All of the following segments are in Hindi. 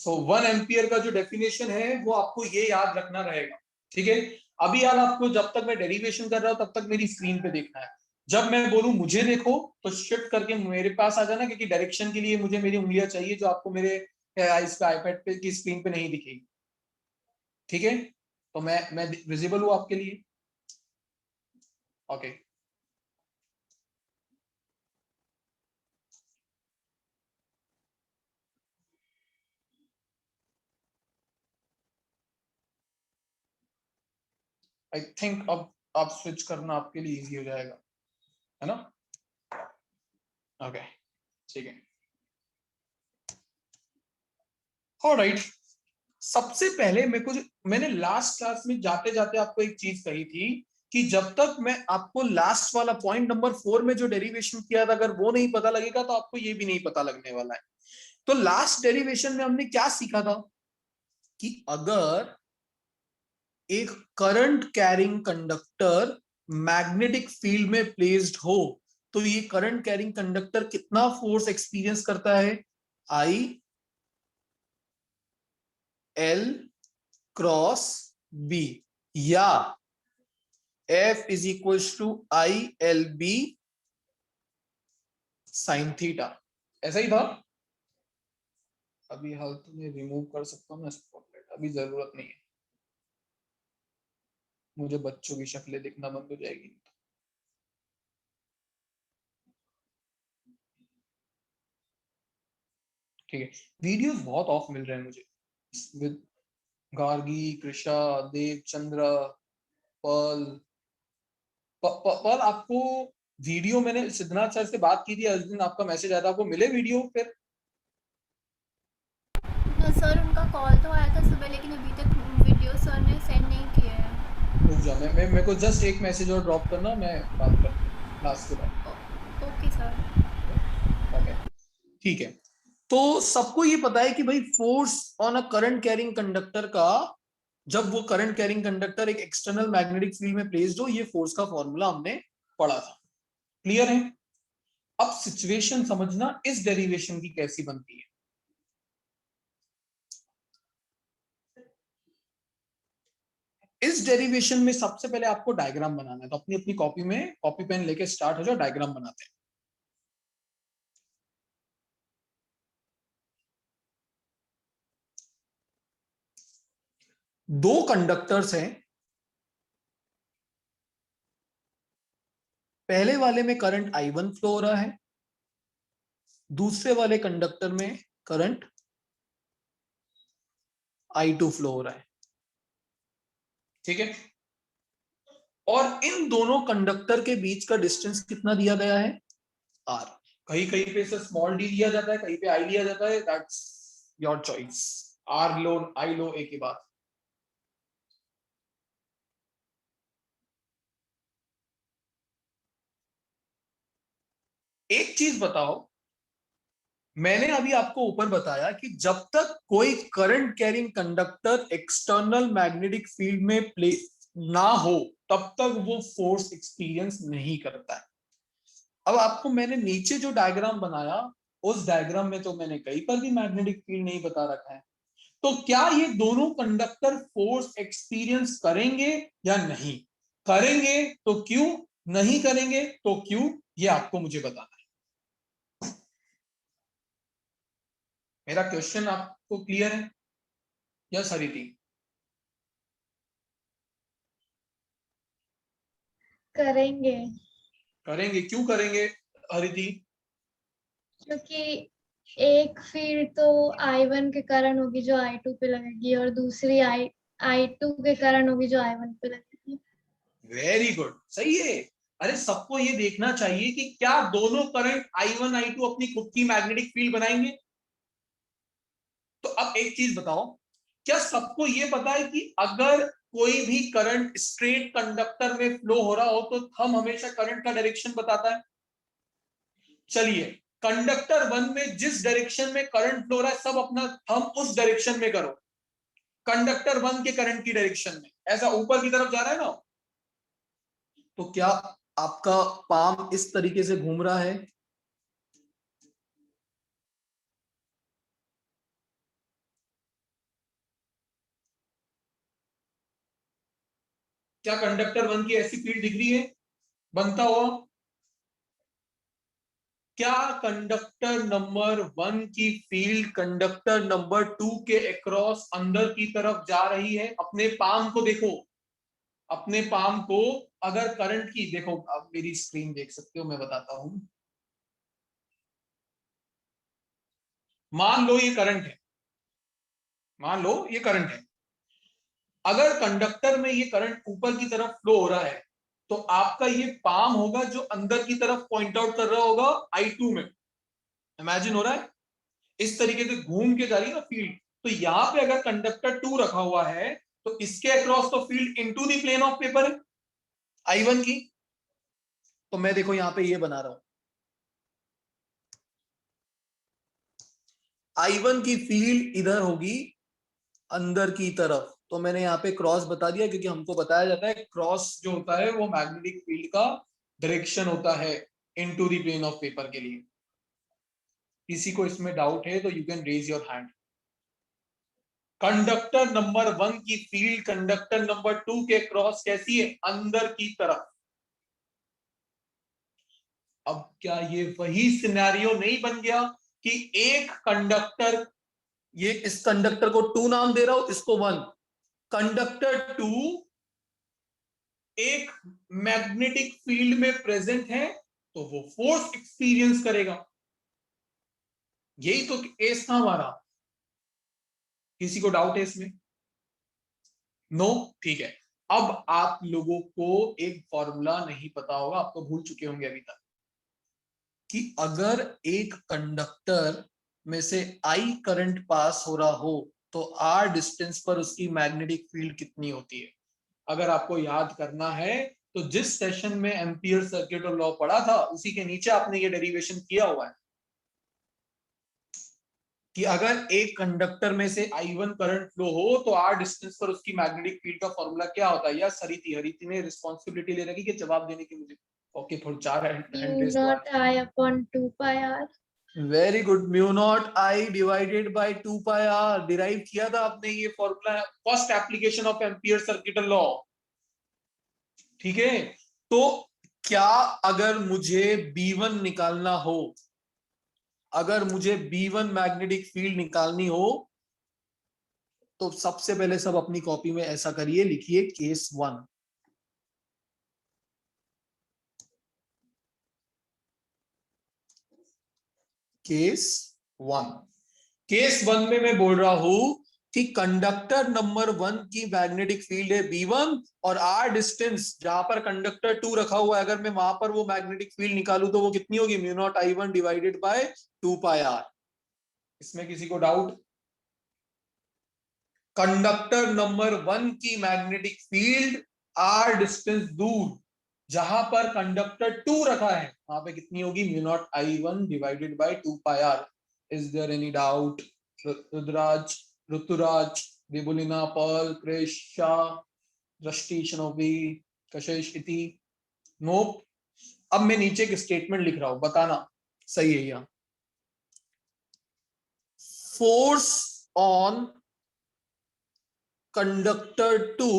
सो 1 एम्पियर का जो डेफिनेशन है वो आपको ये याद रखना रहेगा, ठीक है। अभी यार आपको जब तक मैं डेरिवेशन कर रहा हूं तब तक मेरी स्क्रीन पे देखना है। जब मैं बोलूं मुझे देखो तो शिफ्ट करके मेरे पास आ जाना, क्योंकि डायरेक्शन के लिए मुझे मेरी उंगलियां चाहिए जो आपको मेरे इस पे आईपैड पे की स्क्रीन पे नहीं दिखेगी, ठीक है। तो मैं विजिबल हूं आपके लिए, ओके। आई थिंक अब आप स्विच करना आपके लिए इजी हो जाएगा, है ना। ओके, ठीक है। ऑलराइट, सबसे पहले मैंने लास्ट क्लास में जाते जाते आपको एक चीज कही थी कि जब तक मैं आपको लास्ट वाला पॉइंट नंबर 4 में जो डेरिवेशन किया था अगर वो नहीं पता लगेगा तो आपको ये भी नहीं पता लगने वाला है। तो लास्ट डेरिवेशन में हमने क्या सीखा था कि अगर एक current carrying conductor magnetic field में प्लेस्ड हो तो ये करंट कैरिंग कंडक्टर कितना फोर्स एक्सपीरियंस करता है, आई एल क्रॉस बी, या F is equal to I L B sine theta. ऐसा ही था। अभी हाल तो मैं रिमूव कर सकता हूँ ना स्पॉटलाइट, अभी जरूरत नहीं है, मुझे बच्चों की शक्लें दिखना बंद हो जाएगी। ठीक है, वीडियोस बहुत ऑफ मिल रहे हैं मुझे with Gargi, Krisha, Dev Chandra, Pearl. Pearl आपको वीडियो, मैंने सिद्धनाथ सर से बात की थी उस दिन, आपका मैसेज आया था, आपको मिले वीडियो फिर? सर उनका कॉल तो आया था सुबह, लेकिन अभी तक वीडियो सर ने सेंड नहीं किया है। रुक जाओ, मैं मेरे को जस्ट एक मैसेज और ड्रॉप करना, मैं बात करता हूँ क्लास के बाद। Okay sir. ओके, ठीक है। तो सबको ये पता है कि भाई force on a current carrying conductor का, जब वो करंट कैरिंग कंडक्टर एक एक्सटर्नल मैग्नेटिक फील्ड में प्लेस्ड हो, ये फोर्स का फॉर्मूला हमने पढ़ा था, क्लियर है। अब सिचुएशन समझना इस डेरिवेशन की कैसी बनती है। इस डेरिवेशन में सबसे पहले आपको डायग्राम बनाना है, तो अपनी अपनी कॉपी में कॉपी पेन लेके स्टार्ट हो जाओ, डायग्राम बनाते हैं। दो कंडक्टर्स हैं, पहले वाले में करंट I1 फ्लो हो रहा है, दूसरे वाले कंडक्टर में करंट I2 फ्लो हो रहा है, ठीक है। और इन दोनों कंडक्टर के बीच का डिस्टेंस कितना दिया गया है, R। कहीं कहीं पे इसे स्मॉल डी लिया जाता है, कहीं पे I लिया जाता है, that's your choice. R low, I लो, एक ही बात। एक चीज बताओ, मैंने अभी आपको ऊपर बताया कि जब तक कोई current carrying conductor external magnetic field में प्ले ना हो तब तक वो फोर्स एक्सपीरियंस नहीं करता है। अब आपको मैंने नीचे जो डायग्राम बनाया उस डायग्राम में तो मैंने कहीं पर भी मैग्नेटिक फील्ड नहीं बता रखा है। तो क्या ये दोनों कंडक्टर फोर्स एक्सपीरियंस करेंगे या नहीं करेंगे, तो क्यों, नहीं करेंगे तो क्यों, ये आपको मुझे बताना है। मेरा क्वेश्चन आपको क्लियर है? यस हरिति। करेंगे। करेंगे, क्यों करेंगे हरिति? क्योंकि एक फील्ड तो I1 के कारण होगी जो I2 पे लगेगी, और दूसरी I2 के कारण होगी जो I1 पे लगेगी। वेरी गुड, सही है। अरे सबको ये देखना चाहिए कि क्या दोनों करंट I1 I2 अपनी खुद की मैग्नेटिक फील्ड बनाएंगे। तो अब एक चीज बताओ, क्या सबको ये पता है कि अगर कोई भी करंट स्ट्रेट कंडक्टर में फ्लो हो रहा हो तो थंब हमेशा करंट का डायरेक्शन बताता है। चलिए, कंडक्टर 1 में जिस डायरेक्शन में करंट फ्लो रहा है सब अपना थंब उस डायरेक्शन में करो, कंडक्टर 1 के करंट की डायरेक्शन में, ऐसा ऊपर की तरफ जा रहा है ना। तो क्या आपका पाम इस तरीके से घूम रहा है? क्या कंडक्टर 1 की ऐसी फील्ड दिख रही है बनता हुआ? क्या कंडक्टर नंबर 1 की फील्ड कंडक्टर नंबर 2 के अक्रॉस अंदर की तरफ जा रही है? अपने पाम को देखो, अपने पाम को, अगर करंट की देखो, अब मेरी स्क्रीन देख सकते हो, मैं बताता हूं। मान लो ये करंट है, मान लो ये करंट है। अगर कंडक्टर में ये करंट ऊपर की तरफ फ्लो हो रहा है तो आपका ये पाम होगा जो अंदर की तरफ पॉइंट आउट कर रहा होगा I2 में। इमेजिन हो रहा है इस तरीके से घूम के जा रही है ना फील्ड। तो यहां पे अगर कंडक्टर 2 रखा हुआ है तो इसके अक्रॉस तो field into the plane of paper है I1 की। तो मैं देखो यहां पे ये बना रहा हूं, I1 की फील्ड इधर होगी अंदर की तरफ। तो मैंने यहाँ पे क्रॉस बता दिया क्योंकि हमको बताया जाता है क्रॉस जो होता है वो मैग्नेटिक फील्ड का डायरेक्शन होता है into the plane of paper के लिए। किसी को इसमें डाउट है तो you can raise your hand. Conductor number 1 की फील्ड कंडक्टर नंबर 2 के क्रॉस कैसी है? अंदर की तरफ। अब क्या ये वही सिनेरियो नहीं बन गया कि एक कंडक्टर, ये इस कंडक्टर को 2 नाम दे रहा हूं, इसको 1, कंडक्टर 2 एक मैग्नेटिक फील्ड में प्रेजेंट है तो वो फोर्स एक्सपीरियंस करेगा। यही तो केस था हमारा। किसी को डाउट है इसमें? नो, ठीक है। अब आप लोगों को एक फॉर्मूला नहीं पता होगा, आप तो भूल चुके होंगे अभी तक, कि अगर एक कंडक्टर में से आई करंट पास हो रहा हो तो आर डिस्टेंस पर उसकी मैग्नेटिक फील्ड कितनी होती है। अगर आपको याद करना है तो जिस सेशन में एम्पियर सर्किट और लॉ पढ़ा था उसी के नीचे आपने ये डेरिवेशन किया हुआ है कि अगर एक कंडक्टर में से I1 करंट फ्लो हो तो आर डिस्टेंस पर उसकी मैग्नेटिक फील्ड का फॉर्मूला क्या होता है। यस हरीति ने रिस्पॉन्सिबिलिटी ले रखी कि जवाब देने की मुझे। ओके, थोड़ी 4 हैंड रेस तो not I upon 2 pi r। Very good. Mu not I divided by 2 pi r derive किया था आपने ये formula, first application of Ampere circuit law. ठीक है, तो क्या अगर मुझे B1 निकालना हो, अगर मुझे B1 मैग्नेटिक फील्ड निकालनी हो तो सबसे पहले सब अपनी कॉपी में ऐसा करिए, लिखिए केस 1। केस 1, केस 1 में मैं बोल रहा हूं कि कंडक्टर नंबर 1 की मैग्नेटिक फील्ड है B1 और आर डिस्टेंस जहां पर कंडक्टर 2 रखा हुआ है, अगर मैं वहां पर वो मैग्नेटिक फील्ड निकालूं तो वो कितनी होगी? Mu not I1 divided by 2 pi r. इसमें किसी को डाउट? कंडक्टर नंबर 1 की मैग्नेटिक फील्ड आर डिस्टेंस दूर जहां पर कंडक्टर 2 रखा है वहां पे कितनी होगी? Mu not I1 divided by 2 pi R. Is there any doubt? Rudraj, Rituraj, Debulina, Pearl, Krish, Shah, Drishti, Shanobi, कशिश, इति? नोप। अब मैं नीचे एक स्टेटमेंट लिख रहा हूं, बताना सही है या? Force on conductor 2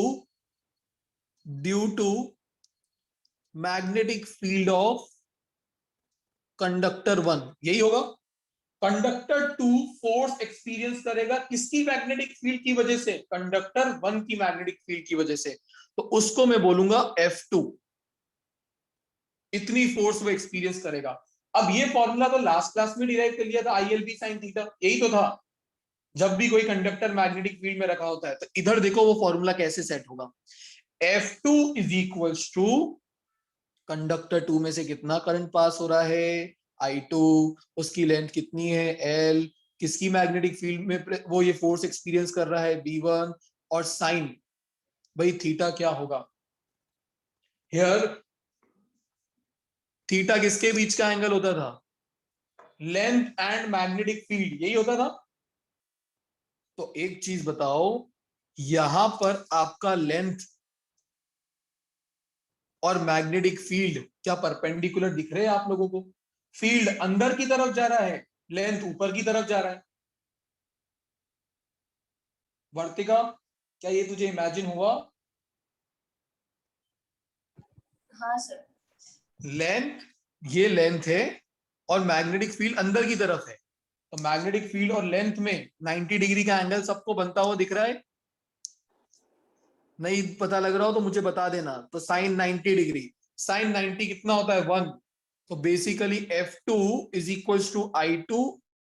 due to magnetic field of conductor 1, यही होगा। कंडक्टर 2 फोर्स एक्सपीरियंस करेगा किसकी मैग्नेटिक फील्ड की वजह से? कंडक्टर 1 की मैग्नेटिक फील्ड की वजह से। तो उसको मैं बोलूंगा F2, इतनी फोर्स वो एक्सपीरियंस करेगा। अब ये फॉर्मूला तो लास्ट क्लास में डिराइव कर लिया था, ILB sin थीटा, यही तो था। जब भी कोई कंडक्टर मैग्नेटिक फील्ड में रखा होता है तो इधर देखो वो फॉर्मूला कैसे सेट होगा। F2 is equals to conductor 2 में से कितना करंट पास हो रहा है? I2, उसकी लेंथ कितनी है? L, किसकी मैग्नेटिक फील्ड में वो ये फोर्स एक्सपीरियंस कर रहा है? B1, और साइन भाई थीटा क्या होगा? हियर थीटा किसके बीच का एंगल होता था? लेंथ एंड मैग्नेटिक फील्ड, यही होता था। तो एक चीज बताओ, यहां पर आपका लेंथ और मैग्नेटिक फील्ड क्या परपेंडिकुलर दिख रहे हैं आप लोगों को? फील्ड अंदर की तरफ जा रहा है, लेंथ ऊपर की तरफ जा रहा है। वर्तिका, क्या ये तुझे इमेजिन हुआ? हाँ सर। लेंथ, ये लेंथ है और मैग्नेटिक फील्ड अंदर की तरफ है, तो मैग्नेटिक फील्ड और लेंथ में 90 डिग्री का एंगल सबको बनता हुआ दिख रहा है। नहीं पता लग रहा हो तो मुझे बता देना। तो साइन 90 डिग्री, साइन 90 कितना होता है 1। तो basically F2 is equal to I2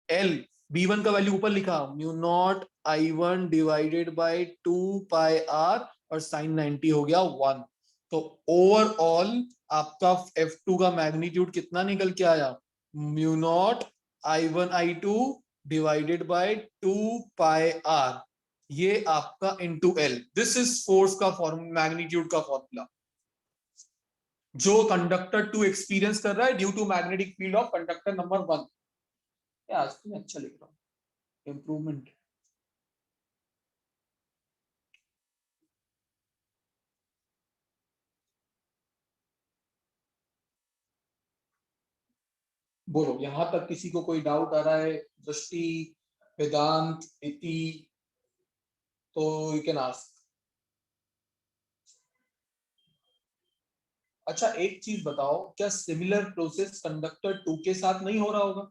L, B1 का वैल्यू ऊपर लिखा mu not I1 divided by 2 pi R और साइन 90 हो गया 1। तो ओवरऑल आपका F2 का मैग्नीट्यूड कितना निकल के आया, mu not I1 I2 divided by 2 pi R, ये आपका into L. This is force का मैग्नीट्यूड का फॉर्मूला जो कंडक्टर 2 एक्सपीरियंस कर रहा है due to magnetic field of conductor number 1। आज तो मैं अच्छा लिख रहा हूं, इंप्रूवमेंट। बोलो यहां तक किसी को कोई डाउट आ रहा है, दृष्टि, वेदांत, इति, तो यू कैन आस्क। अच्छा एक चीज बताओ, क्या सिमिलर प्रोसेस कंडक्टर 2 के साथ नहीं हो रहा होगा?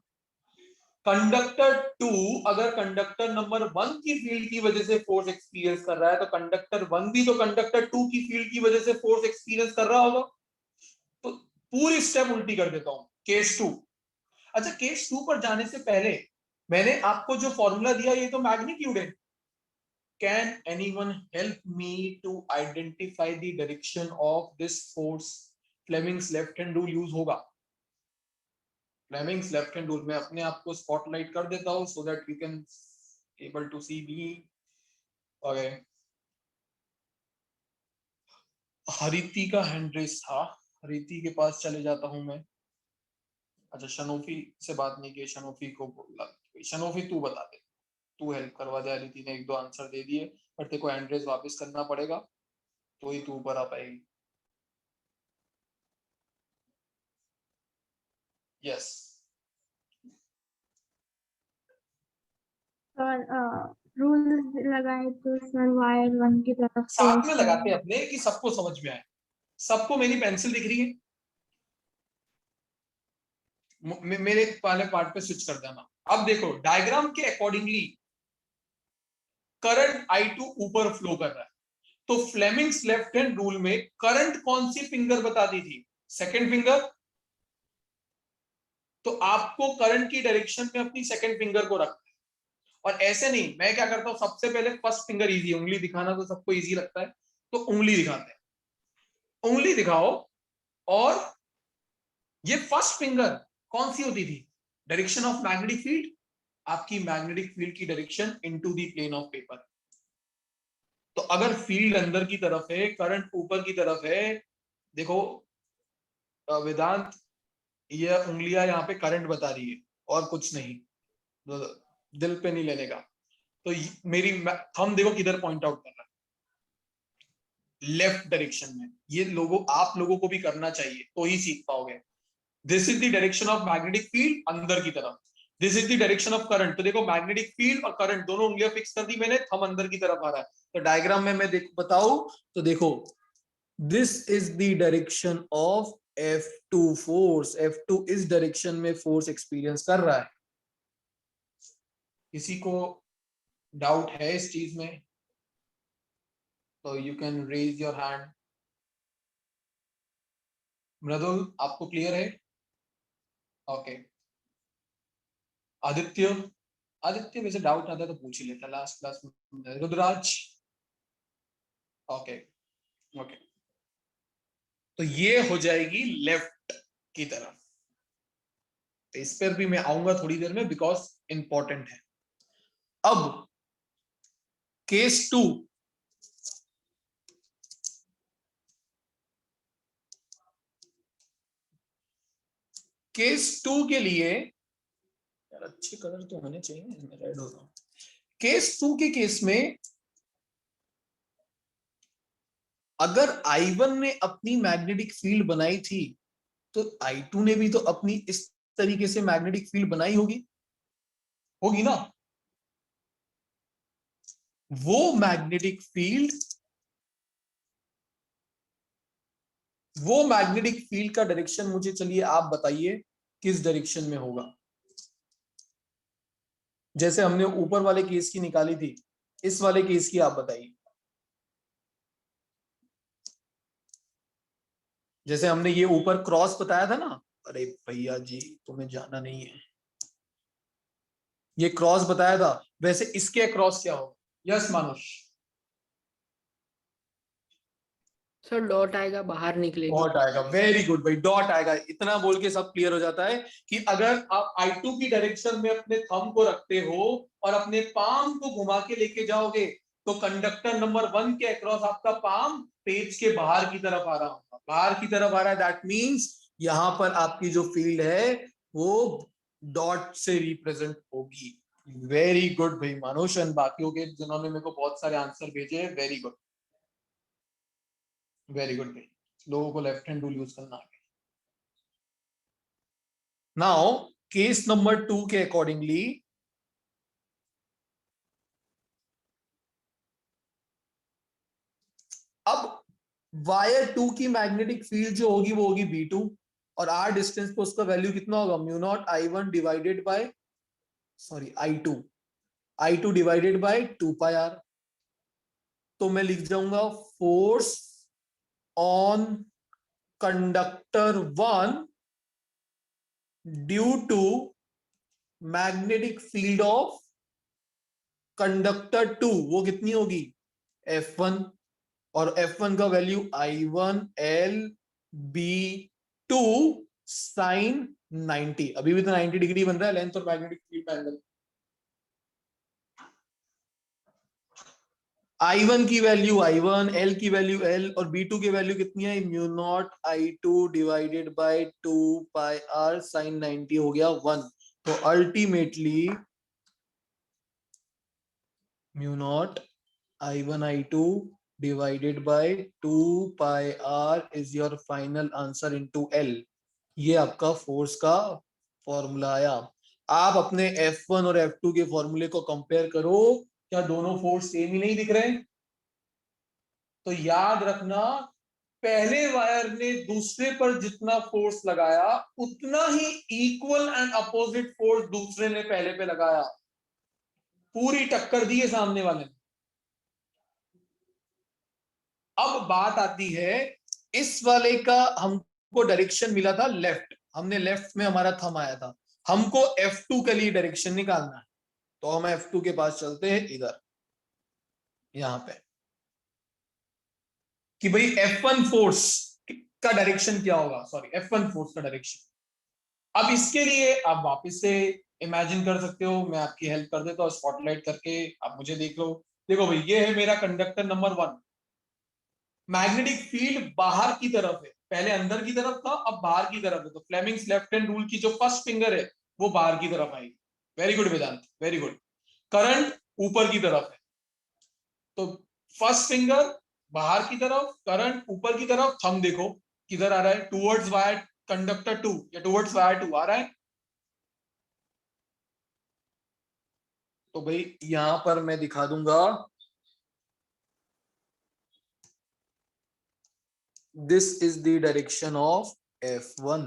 कंडक्टर 2 अगर कंडक्टर नंबर 1 की फील्ड की वजह से फोर्स एक्सपीरियंस कर रहा है, तो कंडक्टर 1 भी तो कंडक्टर 2 की फील्ड की वजह से फोर्स एक्सपीरियंस कर रहा होगा। तो पूरी स्टेप उल्टी कर देता हूं, केस 2। अच्छा केस 2 पर जाने से पहले मैंने आपको जो फॉर्मूला दिया ये तो मैग्नीट्यूड है। Can anyone help me to identify the direction of this force? Fleming's left hand rule use होगा। फ्लेमिंग्स लेफ्ट हैंड रूल में अपने आप को स्पॉटलाइट कर देता हूं so that you can able to see me. Okay, Hariti का हैंड रेस था, हरिति के पास चले जाता हूं मैं। अच्छा शनोफी से बात नहीं की, शनोफी को बोला, शनोफी तू बता दे, तू हेल्प करवा दे। हरिति ने 1-2 आंसर दे दिए पर तेरे को हैंड रेस वापस करना पड़ेगा तो ही तू ऊपर आ पाएगी। यस रूल लगाए तो सर वायर 1 की तरफ साथ में लगाते हैं अपने कि सबको समझ में आए। सबको मेरी पेंसिल दिख रही है? मेरे वाले पार्ट पे स्विच कर देना। अब देखो डायग्राम के अकॉर्डिंगली करंट I2 ऊपर फ्लो कर रहा है, तो फ्लेमिंग्स लेफ्ट हैंड रूल में करंट कौन सी फिंगर बता दी थी? Second finger. तो आपको करंट की डायरेक्शन में अपनी सेकंड फिंगर को रखना है। और ऐसे नहीं, मैं क्या करता हूं सबसे पहले फर्स्ट फिंगर इजी, उंगली दिखाना तो सबको इजी लगता है तो उंगली दिखाते हैं। उंगली दिखाओ और ये फर्स्ट फिंगर कौन सी होती थी? डायरेक्शन ऑफ मैग्नेटिक फील्ड, आपकी मैग्नेटिक फील्ड की direction into the plane of paper. तो अगर फील्ड अंदर की तरफ है, करंट ऊपर की तरफ है, देखो वेदांत ये उंगलियां यहाँ पे करंट बता रही है और कुछ नहीं, तो दिल पे नहीं लेने का। तो मेरी थंब देखो किधर पॉइंट आउट कर रहा है, लेफ्ट डायरेक्शन में। ये लोगों आप लोगों को भी करना चाहिए तो ही सीख पाओगे। This is the direction of magnetic field अंदर की तरफ, this is the direction of current. तो देखो मैग्नेटिक फील्ड और करंट दोनों उंगलियां फिक्स कर दी मैंने, थंब अंदर की तरफ आ रहा है। तो डायग्राम में मैं बताऊं तो देखो this is the direction of F2 force, F2 इस डायरेक्शन में फोर्स एक्सपीरियंस कर रहा है। किसी को डाउट है इस चीज में तो you can raise your hand. Mridul आपको क्लियर है? ओके आदित्य, आदित्य वैसे डाउट आता है तो पूछ ही लेता लास्ट क्लास में। रुद्रराज ओके ओके, तो ये हो जाएगी लेफ्ट की तरफ। तो इस पर भी मैं आऊंगा थोड़ी देर में बिकॉज इंपॉर्टेंट है। अब केस 2, केस 2 के लिए यार अच्छे कलर तो होने चाहिए, मैं रेड हो रहा हूं। केस 2 के केस में अगर I1 ने अपनी मैग्नेटिक फील्ड बनाई थी तो I2 ने भी तो अपनी इस तरीके से मैग्नेटिक फील्ड बनाई होगी, होगी ना? वो मैग्नेटिक फील्ड वो मैग्नेटिक फील्ड का डायरेक्शन मुझे चलिए आप बताइए किस डायरेक्शन में होगा। जैसे हमने ऊपर वाले केस की निकाली थी, इस वाले केस की आप बताइए। जैसे हमने ये ऊपर क्रॉस बताया था ना, अरे भैया जी तुम्हें जाना नहीं है, ये क्रॉस बताया था, वैसे इसके क्रॉस क्या होगा? यस मानुष। सर डॉट आएगा, बाहर निकलेगी। डॉट आएगा, वेरी गुड भाई, डॉट आएगा। इतना बोल के सब क्लियर हो जाता है कि अगर आप I2 की डायरेक्शन में अपने थंब को रखते हो और अपने पाम को घुमा के लेके जाओगे तो कंडक्टर नंबर 1 के अक्रॉस आपका पाम पेज के बाहर की तरफ आ रहा होगा, बाहर की तरफ आ रहा है। दैट मींस यहां पर आपकी जो फील्ड है वो डॉट से रिप्रेजेंट होगी। वेरी गुड भाई मानुष, एंड बाकियों के जिन्होंने मेरे को बहुत सारे आंसर भेजे हैं, वेरी गुड, वेरी गुड भाई, लोगों को लेफ्ट हैंड रूल यूज करना आ गया। नाउ केस नंबर 2 के अकॉर्डिंगली अब वायर 2 की मैग्नेटिक फील्ड जो होगी वो होगी B2 और r डिस्टेंस पे उसका वैल्यू कितना होगा? Mu not I1 divided by I2 divided by 2 pi r। तो मैं लिख जाऊंगा force on conductor 1 due to magnetic field of conductor 2, वो कितनी होगी? F1, और F1 का value I1 L B2 sign 90। अभी भी तो 90 डिग्री बन रहा है लेंथ और मैग्नेटिक फील्ड का एंगल। I1 की वैल्यू I1, L की वैल्यू L और B2 की वैल्यू कितनी है? Mu not I2 divided by 2 pi r sine 90 हो गया 1। तो ultimately mu not I1 I2 divided by 2 pi r is your final answer into L। ये आपका फोर्स का फॉर्मूला आया। आप अपने F1 और F2 के फॉर्मूले को कंपेयर करो, क्या दोनों फोर्स सेम ही नहीं दिख रहे? तो याद रखना, पहले वायर ने दूसरे पर जितना फोर्स लगाया उतना ही इक्वल एंड अपोजिट फोर्स दूसरे ने पहले पे लगाया। पूरी टक्कर दी है सामने वाले ने। अब बात आती है, इस वाले का हमको डायरेक्शन मिला था लेफ्ट, हमने लेफ्ट में हमारा थंब आया था, हमको F2 के लिए डायरेक्शन निकालना है। तो हम F2 के पास चलते हैं, इधर यहां पे, कि भाई F1 फोर्स का डायरेक्शन क्या होगा? सॉरी, F1 फोर्स का डायरेक्शन। अब इसके लिए आप वापस से इमेजिन कर सकते हो, मैं आपकी हेल्प कर देता हूँ स्पॉटलाइट करके, आप मुझे देख लो। देखो भाई, ये है मेरा कंडक्टर नंबर 1, मैग्नेटिक फील्ड बाहर की तरफ है, पहले अंदर की तरफ था अब बाहर की तरफ है, तो फ्लेमिंग्स लेफ्ट हैंड रूल की जो फर्स्ट फिंगर है वो बाहर की तरफ आएगी। वेरी गुड वेदांत, वेरी गुड। करंट ऊपर की तरफ है, तो फर्स्ट फिंगर बाहर की तरफ, करंट ऊपर की तरफ, थंब देखो किधर आ रहा है? टुवर्ड्स वायर कंडक्टर 2 या टुवर्ड्स वायर 2 आ रहा है। तो भाई यहां पर मैं दिखा दूंगा, this is the direction of F1।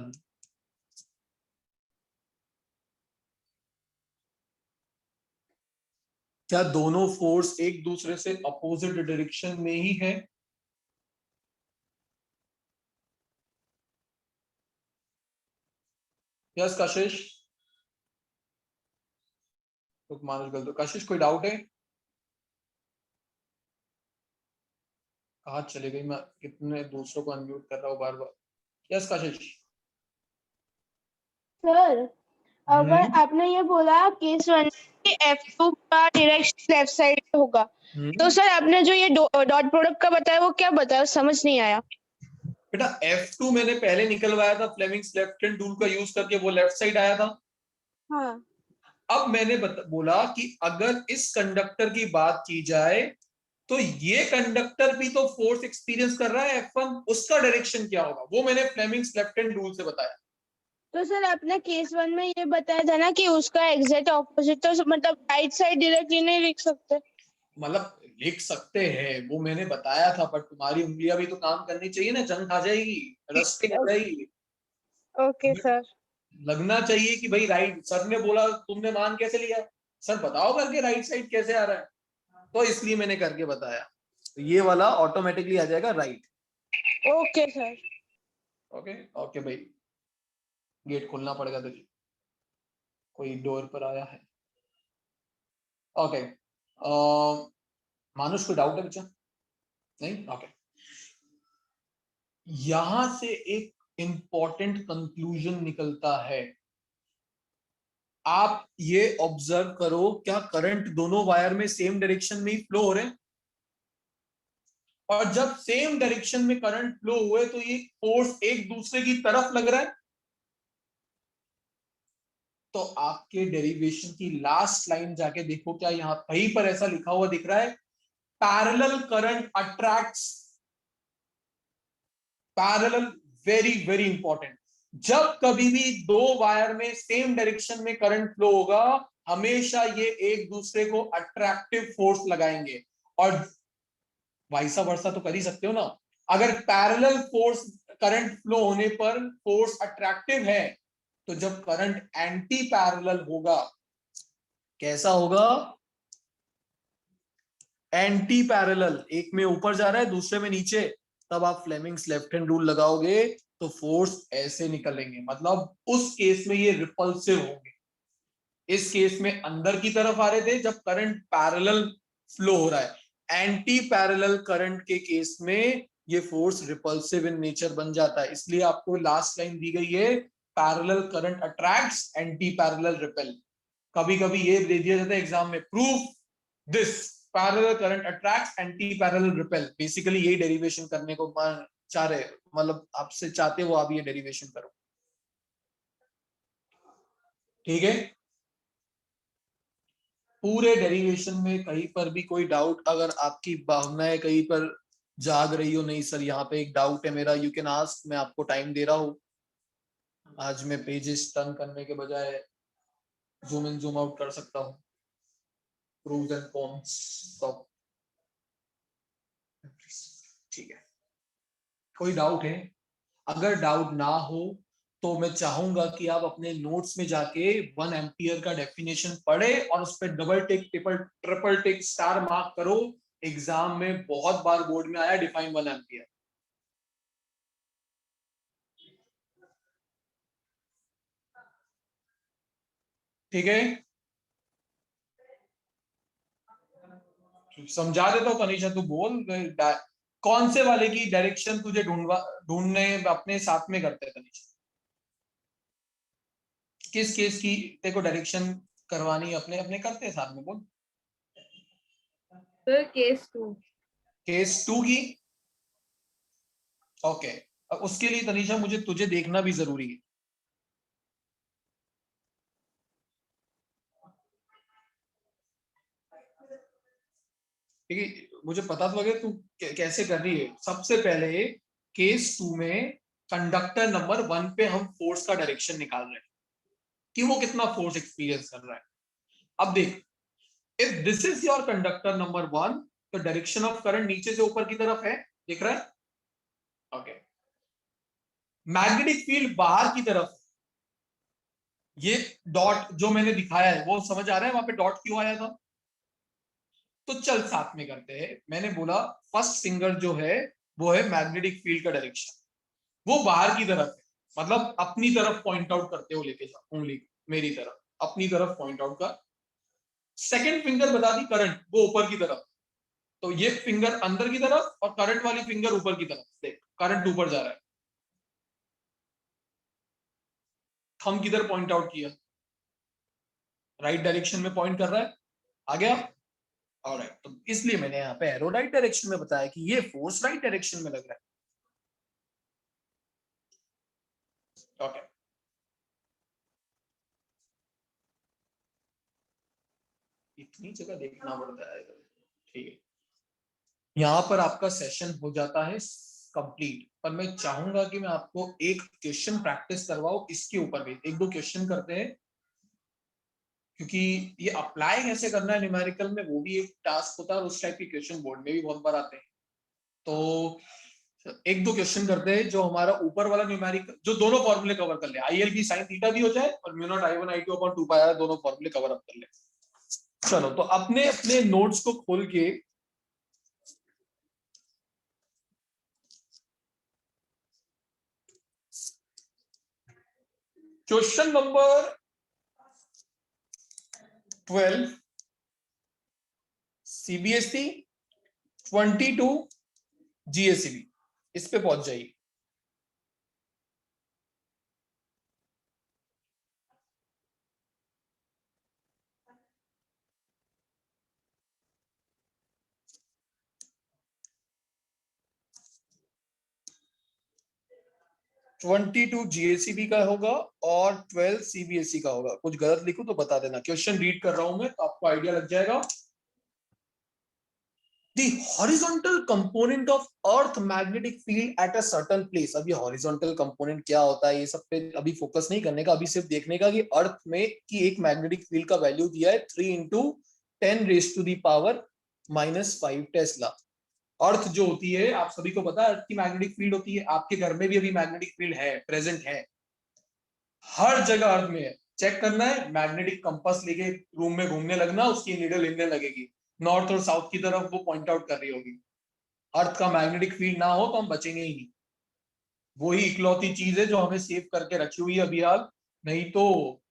क्या दोनों फोर्स एक दूसरे से अपोजिट डायरेक्शन में ही है? यस कशिश, तो मानुष गलत। कशिश कोई डाउट है? कहाँ चले गई? मैं कितने दूसरों को अनम्यूट कर रहा हूँ बार बार। यस कशिश। सर अगर आपने ये बोला केस 1 कि F2 का डायरेक्शन लेफ्ट साइड होगा, तो सर आपने जो ये डॉट प्रोडक्ट का बताया वो क्या बताया, समझ नहीं आया। बेटा F2 मैंने पहले निकलवाया था फ्लेमिंग्स लेफ्ट हैंड रूल का यूज करके, वो लेफ्ट साइड आया था। हाँ। अब मैंने बोला कि अगर इस कंडक्टर की बात की जाए तो ये कंडक्टर भी तो फोर्स एक्सपीरियंस कर रहा है F1, उसका डायरेक्शन क्या होगा? वो मैंने फ्लेमिंग्स लेफ्ट हैंड रूल से बताया। तो सर आपने केस 1 में ये बताया था ना कि उसका एग्जैक्ट ऑपोजिट, तो मतलब राइट साइड डायरेक्टली नहीं लिख सकते? मतलब लिख सकते हैं, वो मैंने बताया था, पर तुम्हारी उंगलियां भी तो काम करनी चाहिए ना, जंग खा जाएगी, रस्ती हो जाएगी। Okay sir. लगना चाहिए कि भाई राइट, सर ने बोला तुमने मान कैसे लिया, सर बताओ करके राइट साइड कैसे आ रहा है, तो इसलिए मैंने करके बताया। तो ये वाला ऑटोमेटिकली आ जाएगा right. Okay sir. Okay okay भाई, गेट खोलना पड़ेगा तुझे, कोई डोर पर आया है। ओके, मानुष को डाउट है बच्चा? नहीं, ओके। यहां से एक इंपॉर्टेंट कंक्लूजन निकलता है, आप ये ऑब्जर्व करो, क्या करंट दोनों वायर में सेम डायरेक्शन में ही फ्लो हो रहे हैं? और जब सेम डायरेक्शन में करंट फ्लो हुए तो ये फोर्स एक दूसरे की तरफ लग रहा है। तो आपके डेरिवेशन की लास्ट लाइन जाके देखो, क्या यहां कहीं पर ऐसा लिखा हुआ दिख रहा है, parallel current attracts parallel? Very very important. जब कभी भी दो वायर में सेम डायरेक्शन में करंट फ्लो होगा, हमेशा ये एक दूसरे को अट्रैक्टिव फोर्स लगाएंगे। और वाइसा वर्सा तो कर ही सकते हो ना, अगर पैरेलल फोर्स करंट फ्लो होने पर फोर्स अट्रैक्टिव है, तो जब करंट एंटी पैरेलल होगा, कैसा होगा? एंटी पैरेलल, एक में ऊपर जा रहा है दूसरे में नीचे, तब आप फ्लेमिंग्स लेफ्ट हैंड रूल लगाओगे तो फोर्स ऐसे निकलेंगे, मतलब उस केस में ये रिपल्सिव होंगे। इस केस में अंदर की तरफ आ रहे थे जब करंट पैरेलल फ्लो हो रहा है, एंटी पैरेलल करंट के केस में ये फोर्स रिपल्सिव इन नेचर बन जाता है। इसलिए आपको लास्ट लाइन दी गई है, parallel current attracts, anti parallel repel. कभी कभी ये दे दिया जाता है एग्जाम में, proof this, parallel current attracts, anti parallel repel. Basically यही डेरिवेशन करने को चाह रहे, मतलब आपसे चाहते हो आप ये डेरिवेशन करो, ठीक है? पूरे डेरिवेशन में कहीं पर भी कोई डाउट, अगर आपकी भावनाएं कहीं पर जाग रही हो, नहीं सर यहाँ पे एक डाउट है मेरा, यू कैन आस्क, मैं आपको टाइम दे रहा हूं। आज मैं पेजेस टर्न करने के बजाय जूम इन जूम आउट कर सकता हूँ, प्रोज एंड कॉन्स सब, ठीक है? कोई डाउट है? अगर डाउट ना हो तो मैं चाहूंगा कि आप अपने नोट्स में जाके 1 एम्पियर का डेफिनेशन पढ़े और उस पर डबल टिक, ट्रिपल टिक, स्टार मार्क करो। एग्जाम में बहुत बार बोर्ड में आया डिफाइन 1 एम्पियर। ठीक है, समझा देता हूँ कनीशा, तू बोल कौन से वाले की डायरेक्शन तुझे ढूंढने अपने साथ में करते हैं कनीशा? किस केस की तेरे को डायरेक्शन करवानी अपने अपने करते हैं साथ में, बोल। Sir case 2। केस 2 की, ओके। अब उसके लिए तनीषा मुझे तुझे देखना भी जरूरी है, ठीक है? मुझे पता तो लगे तू कैसे कर रही है। सबसे पहले केस 2 में कंडक्टर नंबर 1 पे हम फोर्स का डायरेक्शन निकाल रहे हैं कि वो कितना फोर्स एक्सपीरियंस कर रहा है। अब देख, if this is your conductor number 1, तो डायरेक्शन ऑफ करंट नीचे से ऊपर की तरफ है, दिख रहा है? ओके। मैग्नेटिक फील्ड बाहर की तरफ, ये डॉट जो मैंने दिखाया है वो समझ आ रहा है वहां पे डॉट क्यों आया था? तो चल साथ में करते हैं। मैंने बोला फर्स्ट फिंगर जो है वो है मैग्नेटिक फील्ड का डायरेक्शन, वो बाहर की तरफ है, मतलब अपनी तरफ पॉइंट आउट करते हो, लेके जा उंगली मेरी तरफ, अपनी तरफ पॉइंट आउट कर। सेकंड फिंगर बता दी करंट, वो ऊपर की तरफ, तो ये फिंगर अंदर की तरफ और करंट वाली फिंगर ऊपर की तरफ। देख करंट ऊपर जा रहा है, थंब किधर पॉइंट आउट किया? राइट डायरेक्शन में पॉइंट कर रहा है, आ गया? ऑलराइट, तो इसलिए मैंने यहाँ पे एरो राइट डायरेक्शन में बताया कि ये फोर्स राइट डायरेक्शन में लग रहा है। ओके, इतनी जगह देखना पड़ता है, ठीक है? यहाँ पर आपका सेशन हो जाता है कंप्लीट, पर मैं चाहूंगा कि मैं आपको एक क्वेश्चन प्रैक्टिस करवाऊं इसके ऊपर भी। एक दो क्वेश्चन करते हैं, क्योंकि ये अप्लाई कैसे करना है न्यूमेरिकल में वो भी एक टास्क होता है, और उस टाइप के क्वेश्चन बोर्ड में भी बहुत बार आते हैं। तो एक दो क्वेश्चन करते हैं जो हमारा ऊपर वाला न्यूमेरिकल, जो दोनों फॉर्मूले कवर कर ले, ILB sin थीटा भी हो जाए और mu naught I1 I2 upon 2 पाई दोनों फॉर्मूले कवर अप कर ले। चलो तो अपने अपने नोट्स को खोल के क्वेश्चन नंबर 12 CBSE 22 GSEB, इस पे पहुंच जाइए। ट्वेंटी 22 GSEB का होगा और 12 CBSE का होगा। कुछ गलत लिखूं तो बता देना। क्वेश्चन रीड कर रहा हूं मैं तो आपको आइडिया लग जाएगा। The horizontal component of Earth magnetic field at a certain place। अभी horizontal component क्या होता है ये सब पे अभी फोकस नहीं करने का, अभी सिर्फ देखने का कि अर्थ में की एक मैग्नेटिक फील्ड का वैल्यू दिया है 3 × 10⁻⁻⁵ टेस्ला। अर्थ जो होती है आप सभी को पता है अर्थ की मैग्नेटिक फील्ड होती है। आपके घर में भी अभी मैग्नेटिक फील्ड है, प्रेजेंट है, हर जगह अर्थ में है। चेक करना है, मैग्नेटिक कंपास लेके रूम में घूमने लगना, उसकी नीडल हिलने लगेगी, नॉर्थ और साउथ की तरफ वो पॉइंट आउट कर रही होगी। अर्थ का मैग्नेटिक फील्ड ना हो तो हम बचेंगे ही नहीं। वही इकलौती चीज है जो हमें सेव करके रखी हुई है अभी हाल। नहीं तो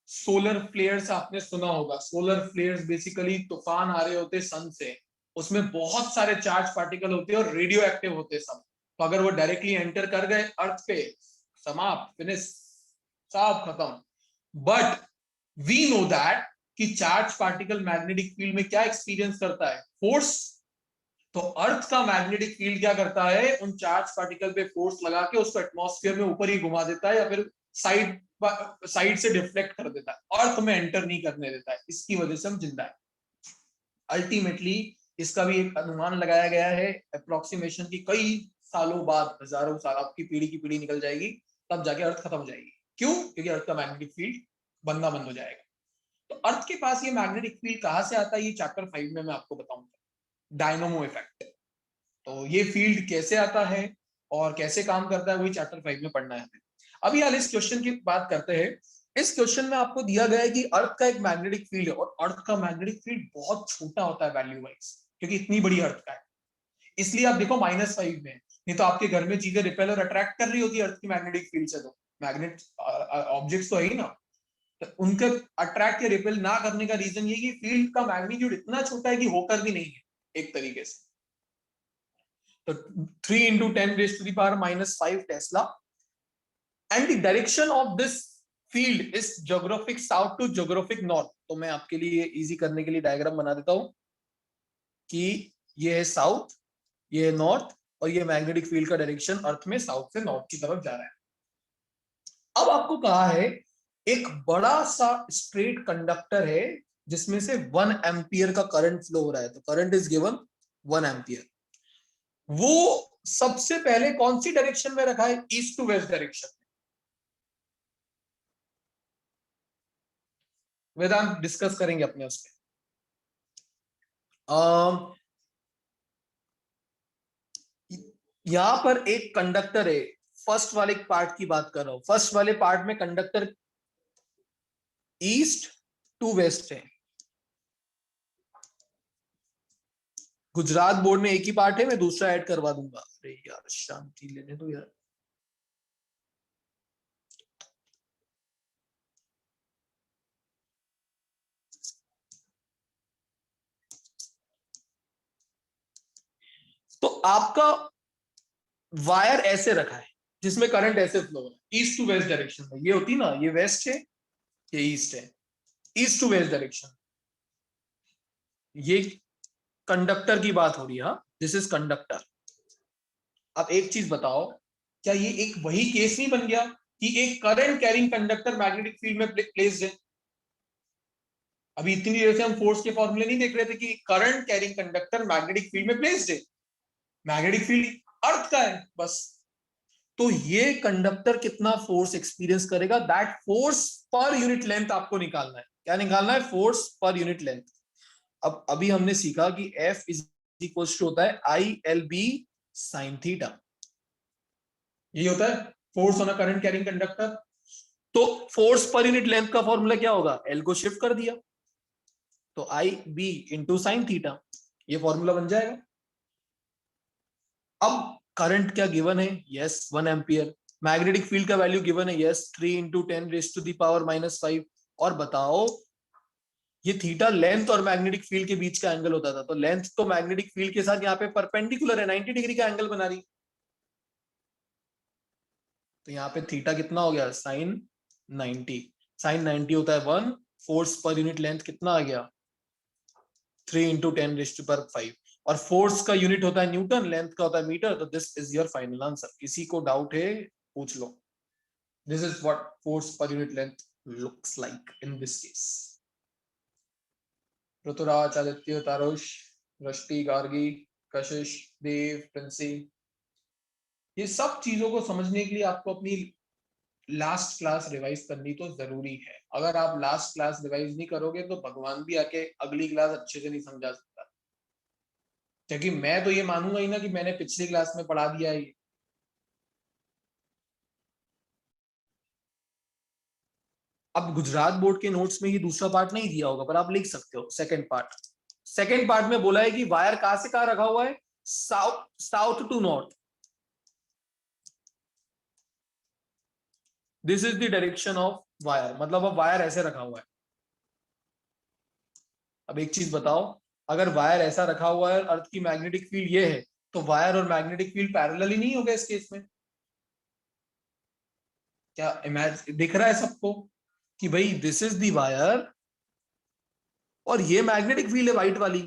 सोलर फ्लेयर्स आपने सुना होगा। सोलर फ्लेयर्स बेसिकली तूफान आ रहे होते सन से, उसमें बहुत सारे चार्ज पार्टिकल होते हैं और रेडियो एक्टिव होते हैं सब। तो अगर वो डायरेक्टली एंटर कर गए अर्थ पे, समाप्त, फिनिश, सब खत्म। बट वी नो दैट कि चार्ज पार्टिकल मैग्नेटिक फील्ड में क्या एक्सपीरियंस करता है, फोर्स। तो अर्थ का मैग्नेटिक फील्ड क्या करता है, उन चार्ज पार्टिकल पे फोर्स लगा के उसको एटमॉस्फेयर में ऊपर ही घुमा देता है या फिर साइड से डिफ्लेक्ट कर देता है, अर्थ में एंटर नहीं करने देता है। इसकी वजह से हम जिंदा है। अल्टीमेटली इसका भी एक अनुमान लगाया गया है अप्रोक्सीमेशन की, कई सालों बाद, हजारों साल, आपकी पीढ़ी की पीढ़ी निकल जाएगी तब जाके अर्थ खत्म हो जाएगी। क्यों? क्योंकि अर्थ का मैग्नेटिक फील्ड बनना बंद हो जाएगा। तो अर्थ के पास ये मैग्नेटिक फील्ड कहां से आता है, ये चैप्टर 5 में मैं आपको बताऊंगा, डायनामो इफेक्ट। तो ये फील्ड कैसे आता है और कैसे काम करता है वही चैप्टर 5 में पढ़ना है हमें। अभी हाल इस क्वेश्चन की बात करते हैं। इस क्वेश्चन में आपको दिया गया है कि अर्थ का एक मैग्नेटिक फील्ड है और अर्थ का मैग्नेटिक फील्ड बहुत छोटा होता है वैल्यू वाइज, क्योंकि इतनी बड़ी अर्थ का है। इसलिए आप देखो -5 में, नहीं तो आपके घर में चीजें रिपेल और अट्रैक्ट कर रही होती है अर्थ की मैग्नेटिक फील्ड से। तो मैग्नेट ऑब्जेक्ट्स तो है ही ना, तो उनके अट्रैक्ट या रिपेल ना करने का रीजन ये कि फील्ड का मैग्नीट्यूड इतना छोटा है कि होकर भी नहीं है एक तरीके से। तो 3 × 10⁻⁻⁵ tesla and the direction of this field is geographic south to geographic north. तो मैं आपके लिए इजी करने के लिए डायग्राम बना देता हूं कि ये है साउथ, ये है नॉर्थ, और ये मैग्नेटिक फील्ड का डायरेक्शन अर्थ में साउथ से नॉर्थ की तरफ जा रहा है। अब आपको कहा है एक बड़ा सा स्ट्रेट कंडक्टर है जिसमें से 1 एम्पियर का करंट फ्लो हो रहा है। तो करंट इज गिवन 1 एम्पियर। वो सबसे पहले कौन सी डायरेक्शन में रखा है, ईस्ट टू वेस्ट डायरेक्शन में। वेदांत डिस्कस करेंगे अपने उस पर। यहां पर एक कंडक्टर है, फर्स्ट वाले पार्ट की बात कर रहा हूं। फर्स्ट वाले पार्ट में कंडक्टर ईस्ट टू वेस्ट है। गुजरात बोर्ड में एक ही पार्ट है, मैं दूसरा ऐड करवा दूंगा। अरे यार शांति लेने दो यार। तो आपका वायर ऐसे रखा है जिसमें करंट ऐसे फ्लो हो रहा है ईस्ट टू वेस्ट डायरेक्शन में। ये होती ना, ये वेस्ट है, ये ईस्ट है, ईस्ट टू वेस्ट डायरेक्शन। ये कंडक्टर की बात हो रही है, दिस इज कंडक्टर। अब एक चीज बताओ, क्या ये एक वही केस नहीं बन गया कि एक current carrying conductor magnetic field में प्लेस्ड है? अभी इतनी देर से हम फोर्स के फॉर्मूले नहीं देख रहे थे कि current carrying conductor magnetic field में प्लेस्ड है। मैग्नेटिक फील्ड अर्थ का है बस। तो ये कंडक्टर कितना फोर्स एक्सपीरियंस करेगा, that force per unit length आपको निकालना है। क्या निकालना है? Force per unit length. अब अभी हमने सीखा कि F इज इक्वल टू होता है ILB sin थीटा, यही होता है force on a current carrying conductor. तो फोर्स पर यूनिट लेंथ का फॉर्मूला क्या होगा? L को शिफ्ट कर दिया तो IB इंटू साइन थीटा, ये फॉर्मूला बन जाएगा। अब करंट क्या गिवन है? Yes 1 ampere. मैग्नेटिक फील्ड का वैल्यू गिवन है, yes 3 into 10 raise to the power -5। और बताओ ये थीटा लेंथ और मैग्नेटिक फील्ड के बीच का एंगल होता था, तो लेंथ तो मैग्नेटिक फील्ड के साथ यहाँ पे परपेंडिकुलर है, 90 डिग्री का एंगल बना रही। तो यहाँ पे थीटा कितना हो गया? साइन 90। साइन 90 होता है 1। फोर्स पर यूनिट लेंथ कितना आ गया? 3 इंटू 10 रेज टू पावर 5। और फोर्स का यूनिट होता है न्यूटन, लेंथ का होता है मीटर। तो this is your final answer. किसी को डाउट है पूछ लो। This is what force per unit length looks like in this case. Rituraj, Aditya, Tarush, Rashti, Gargi, Kashish, Dev, Princy, ये सब चीजों को समझने के लिए आपको अपनी लास्ट क्लास रिवाइज करनी तो जरूरी है। अगर आप लास्ट क्लास रिवाइज नहीं करोगे तो भगवान भी आके अगली क्लास अच्छे से नहीं समझा सकता। क्योंकि मैं तो ये मानूंगा ही ना कि मैंने पिछली क्लास में पढ़ा दिया है। अब गुजरात बोर्ड के नोट्स में ये दूसरा पार्ट नहीं दिया होगा, पर आप लिख सकते हो सेकंड पार्ट। सेकंड पार्ट में बोला है कि वायर कहां से कहां रखा हुआ है? South to north. This is the direction of wire, मतलब अब वायर ऐसे रखा हुआ है। अब एक चीज बताओ, अगर वायर ऐसा रखा हुआ है, अर्थ की मैग्नेटिक फील्ड ये है, तो वायर और मैग्नेटिक फील्ड पैरेलल ही नहीं होगा इस केस में। क्या इमेजिन दिख रहा है सबको कि भाई दिस इज दी वायर और ये मैग्नेटिक फील्ड है व्हाइट वाली।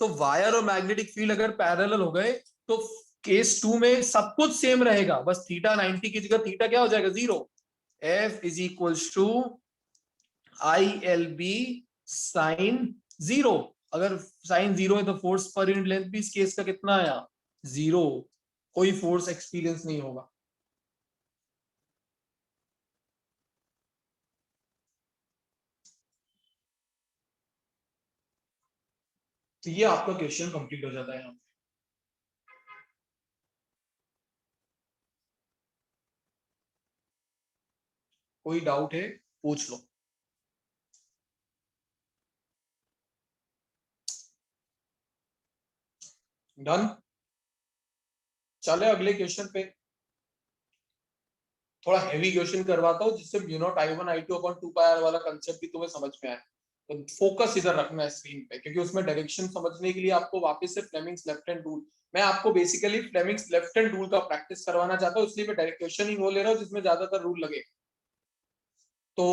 तो वायर और मैग्नेटिक फील्ड अगर पैरेलल हो गए तो केस 2 में सब कुछ सेम रहेगा, बस थीटा 90 की जगह थीटा क्या हो जाएगा? 0। F is equal to ILB sine 0। अगर साइन 0 है तो फोर्स पर यूनिट लेंथ भी इस केस का कितना आया? 0। कोई फोर्स एक्सपीरियंस नहीं होगा। तो ये आपका क्वेश्चन कंप्लीट हो जाता है यहाँ पे। कोई डाउट है पूछ लो। डन। चले अगले क्वेश्चन पे। थोड़ा हैवी क्वेश्चन करवाता हूँ जिससे I1 I2 upon 2 pi r वाला कंसेप्ट भी तुम्हें समझ में आए। तो फोकस इधर रखना है स्क्रीन पे, क्योंकि उसमें डायरेक्शन समझने के लिए आपको वापस से फ्लेमिंग्स लेफ्ट हैंड रूल, मैं आपको basically Fleming's left hand rule का प्रैक्टिस करवाना चाहता हूँ, इसलिए मैं डायरेक्ट क्वेश्चन ही वो ले रहा हूँ जिसमें ज्यादातर रूल लगे। तो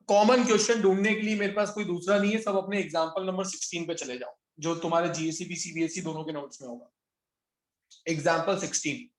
कॉमन क्वेश्चन ढूंढने के लिए मेरे पास कोई दूसरा नहीं है, सब अपने एग्जाम्पल नंबर 16 पे चले जाओ, जो तुम्हारे GSEB CBSE दोनों के नोट्स में होगा। एग्जाम्पल 16।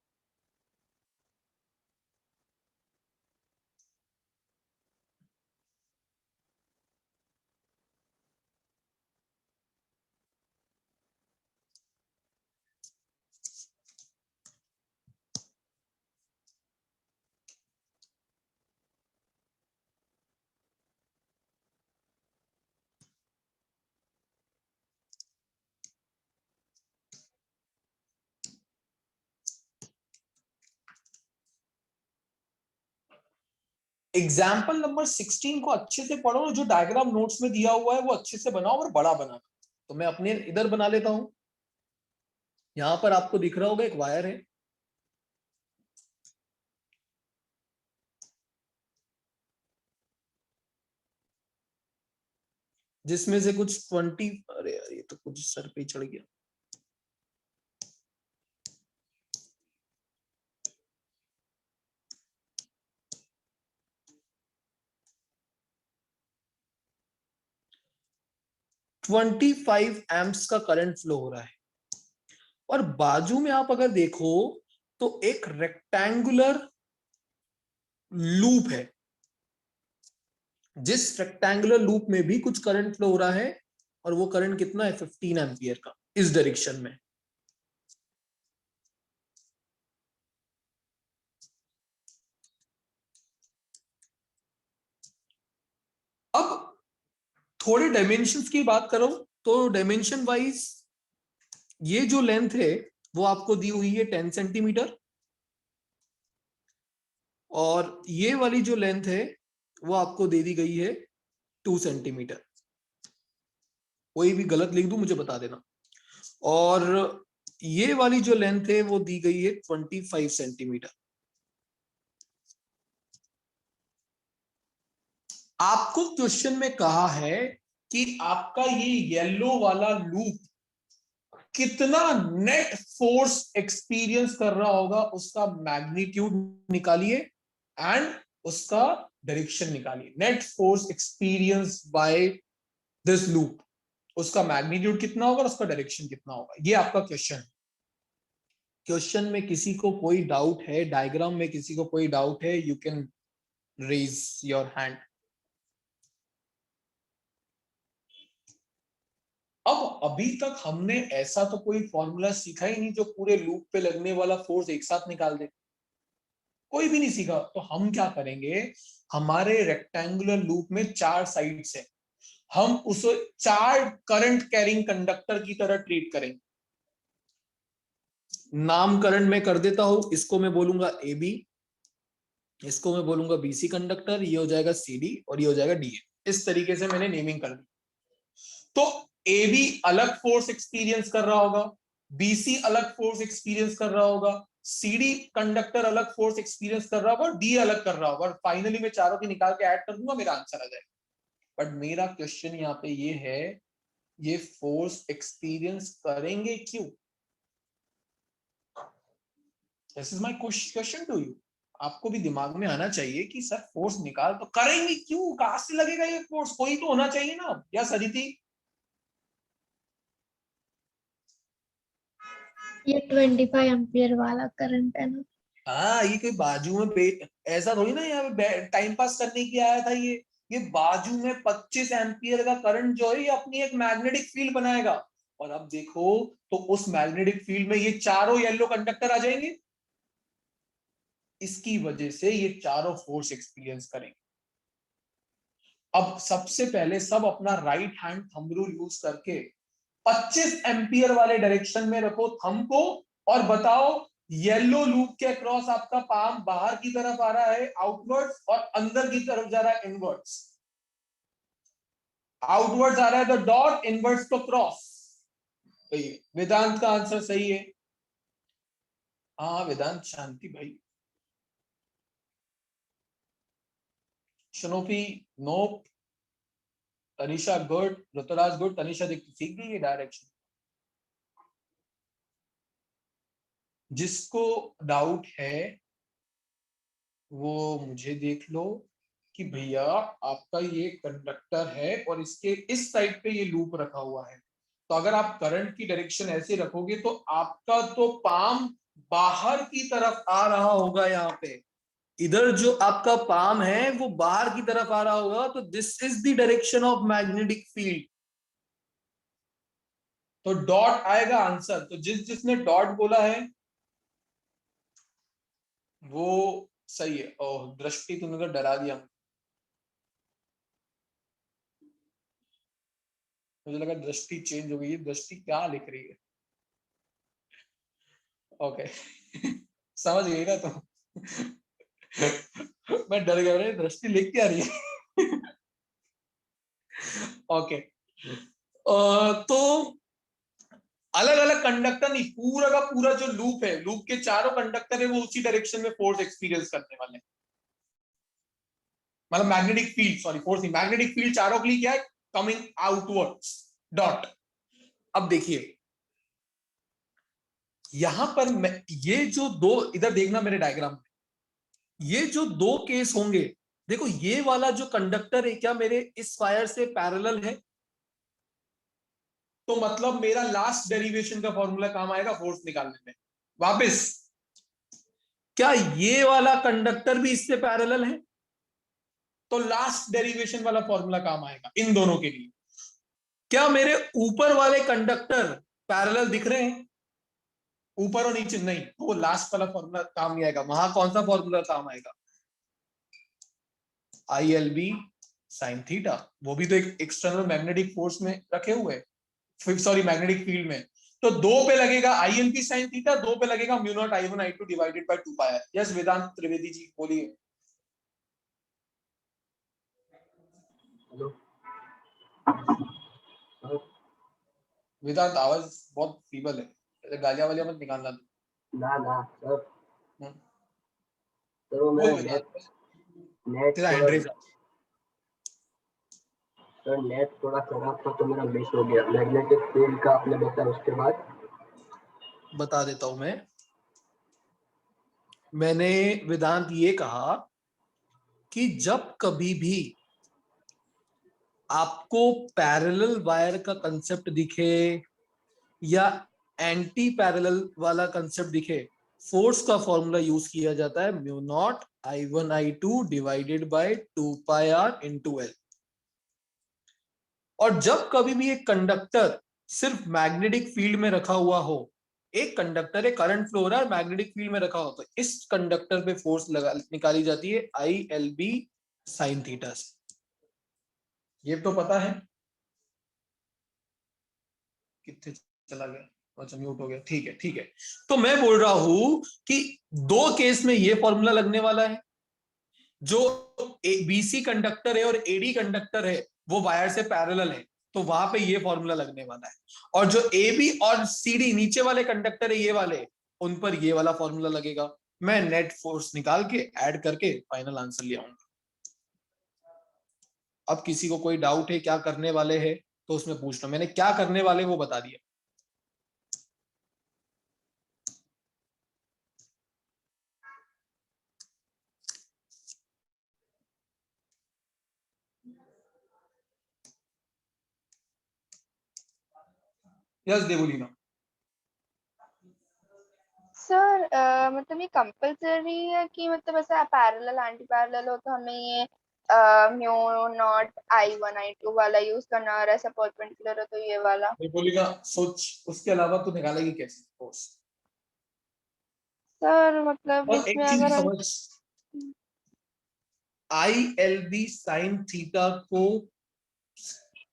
एग्जाम्पल नंबर 16 को अच्छे से पढ़ो, जो डायग्राम नोट्स में दिया हुआ है वो अच्छे से बनाओ और बड़ा बनाना। तो मैं अपने इधर बना लेता हूं। यहां पर आपको दिख रहा होगा एक वायर है, जिसमें से कुछ 20, अरे यार ये तो कुछ सर पे चढ़ गया। $25 एम्प्स का करंट फ्लो हो रहा है, और बाजू में आप अगर देखो तो एक रेक्टेंगुलर लूप है, जिस रेक्टेंगुलर लूप में भी कुछ करंट फ्लो हो रहा है, और वो करंट कितना है? 15 एम्पियर का, इस डायरेक्शन में। थोड़े डायमेंशंस की बात करो तो डायमेंशन वाइज ये जो लेंथ है वो आपको दी हुई है 10 सेंटीमीटर, और ये वाली जो लेंथ है वो आपको दे दी गई है 2 सेंटीमीटर। कोई भी गलत लिख दूं मुझे बता देना। और ये वाली जो लेंथ है वो दी गई है 25 सेंटीमीटर। आपको क्वेश्चन में कहा है कि आपका ये येलो वाला लूप कितना नेट फोर्स एक्सपीरियंस कर रहा होगा उसका मैग्नीट्यूड निकालिए एंड उसका डायरेक्शन निकालिए। Net force experience by this loop, उसका मैग्नीट्यूड कितना होगा और उसका डायरेक्शन कितना होगा, ये आपका क्वेश्चन है। क्वेश्चन में किसी को कोई डाउट है, डायग्राम में किसी को कोई डाउट है, you can raise your hand. अब अभी तक हमने ऐसा तो कोई फॉर्मूला सीखा ही नहीं जो पूरे लूप पे लगने वाला फोर्स एक साथ निकाल दे, कोई भी नहीं सीखा। तो हम क्या करेंगे, हमारे रेक्टेंगुलर लूप में 4 साइड्स है, हम उसे 4 करंट कैरिंग कंडक्टर की तरह ट्रीट करेंगे। नामकरण मैं कर देता हूं, इसको मैं बोलूंगा ए बी, इसको मैं बोलूंगा बीसी कंडक्टर, ये हो जाएगा सीडी और ये हो जाएगा डीए। इस तरीके से मैंने नेमिंग कर दी। तो ए बी अलग फोर्स एक्सपीरियंस कर रहा होगा, बीसी अलग फोर्स एक्सपीरियंस कर रहा होगा, सीडी कंडक्टर अलग फोर्स एक्सपीरियंस कर रहा होगा और डी अलग कर रहा होगा, और फाइनली मैं चारों की निकाल के ऐड कर दूंगा, मेरा आंसर आ जाएगा। बट मेरा क्वेश्चन यहाँ पे ये है, ये फोर्स एक्सपीरियंस करेंगे क्यों? This is my question to you. आपको भी दिमाग में आना चाहिए कि सर फोर्स निकाल तो करेंगे क्यों, कहां से लगेगा ये फोर्स, कोई तो होना चाहिए ना। या सरिती? ये 25 एम्पियर वाला करंट है ना। हाँ, ये कोई बाजू में ऐसा थोड़ी ना यहाँ पे टाइम पास करने के आया था। ये बाजू में 25 एम्पियर का करंट जो है ये अपनी एक मैग्नेटिक फील्ड बनाएगा, और अब देखो तो उस मैग्नेटिक फील्ड में ये चारों येलो कंडक्टर आ जाएंगे, इसकी वजह से ये चारों फोर्स एक्सपीरियंस करेंगे। अब सबसे पहले सब अपना right hand thumb rule use करके 25 एम्पियर वाले डायरेक्शन में रखो थंब को, और बताओ येलो लूप के अक्रॉस आपका पाम बाहर की तरफ आ रहा है आउटवर्ड्स, और अंदर की तरफ जा रहा है इनवर्ड्स। आउटवर्ड्स आ रहा है तो डॉट, इनवर्ड्स तो क्रॉस। वेदांत का आंसर सही है। हाँ वेदांत, शांति भाई, शनोफी नोप, तनिषा गुड, ऋतुराज गुड। तनिषा देख सीख गई ये डायरेक्शन। जिसको डाउट है वो मुझे देख लो कि भैया आपका ये कंडक्टर है और इसके इस साइड पे ये लूप रखा हुआ है, तो अगर आप करंट की डायरेक्शन ऐसे रखोगे तो आपका तो पाम बाहर की तरफ आ रहा होगा। यहाँ पे इधर जो आपका पाम है वो बाहर की तरफ आ रहा होगा, तो this is the direction of magnetic field. तो डॉट आएगा आंसर। तो जिसने डॉट बोला है वो सही है। ओह दृष्टि, तुमने तो डरा दिया, मुझे लगा दृष्टि चेंज हो गई है। दृष्टि क्या लिख रही है? ओके समझ गई ना तुम? मैं डर गया, दृष्टि लिख क्या रही है? ओके तो अलग अलग कंडक्टर नहीं, पूरा का पूरा जो लूप है, लूप के चारों कंडक्टर है वो उसी डायरेक्शन में फोर्स एक्सपीरियंस करने वाले हैं। मतलब मैग्नेटिक फील्ड, सॉरी फोर्स नहीं, मैग्नेटिक फील्ड चारों के लिए क्या है, कमिंग आउटवर्ड्स डॉट। अब देखिए यहां पर ये जो दो, इधर देखना मेरे डायग्राम में, ये जो दो केस होंगे, देखो ये वाला जो कंडक्टर है क्या मेरे इस वायर से पैरेलल है, तो मतलब मेरा लास्ट डेरिवेशन का फॉर्मूला काम आएगा फोर्स निकालने में। वापस, क्या ये वाला कंडक्टर भी इससे पैरेलल है, तो लास्ट डेरिवेशन वाला फॉर्मूला काम आएगा इन दोनों के लिए। क्या मेरे ऊपर वाले कंडक्टर पैरेलल दिख रहे हैं, ऊपर और नीचे? नहीं, तो वो लास्ट वाला फॉर्मूला काम नहीं आएगा। वहां कौन सा फॉर्मूला काम आएगा? ILB साइन थीटा, वो भी तो एक एक्सटर्नल मैग्नेटिक फोर्स में रखे हुए, सॉरी मैग्नेटिक फील्ड में। तो 2 पे लगेगा ILB साइन थीटा, 2 पे लगेगा mu not I1 I2 divided by 2 pi. Yes Vedant Trivedi ji बोलिए। हेलो वेदांत आवाज बहुत फीबल है, गालियां वालियां मत निकालना। ना ना सर, हम्म, सर वो बोल मेरा वेदांत, नेट तेरा थोड़ा, हैंड सर नेट थोड़ा खराब था तो मेरा मिस हो गया। मैग्नेटिक फील्ड का आपने बताया, उसके बाद बता देता हूं मैंने वेदांत ये कहा कि जब कभी भी आपको पैरेलल वायर का कंसेप्ट दिखे या एंटी पैरेलल वाला कंसेप्ट दिखे, फोर्स का फॉर्मूला यूज किया जाता है mu not I1 I2 divided by 2 pi r into L। और जब कभी भी एक कंडक्टर सिर्फ मैग्नेटिक फील्ड में रखा हुआ हो, एक कंडक्टर एक करंट फ्लो हो रहा है मैग्नेटिक फील्ड में रखा हो, तो इस कंडक्टर पे फोर्स निकाली जाती है ILB साइन थीटा से। ये तो पता है। कितने चला गया, अच्छा म्यूट हो गया, ठीक है ठीक है। तो मैं बोल रहा हूं कि 2 केस में ये फॉर्मूला लगने वाला है। जो BC कंडक्टर है और AD कंडक्टर है वो वायर से पैरेलल है, तो वहां पे ये फॉर्मूला लगने वाला है। और जो AB और CD नीचे वाले कंडक्टर है ये वाले, उन पर ये वाला फॉर्मूला लगेगा। मैं नेट फोर्स निकाल के ऐड करके फाइनल आंसर ले आऊंगा। अब किसी को कोई डाउट है क्या करने वाले हैं तो उसमें पूछना, मैंने क्या करने वाले वो बता दिया। यस देवलीना। सर मतलब ये कंपलसरी है कि मतलब ऐसा पैरेलल एंटी पैरेलल हो तो हमें ये म्यू नॉट I1 I2 वाला यूज करना, और ऐसा परपेंडिकुलर हो तो ये वाला? देवलीना सोच, उसके अलावा तो निकालेगी कैसे फोर्स? सर मतलब और एक इसमें चीज अगर हम समझ, ILB साइन थीटा को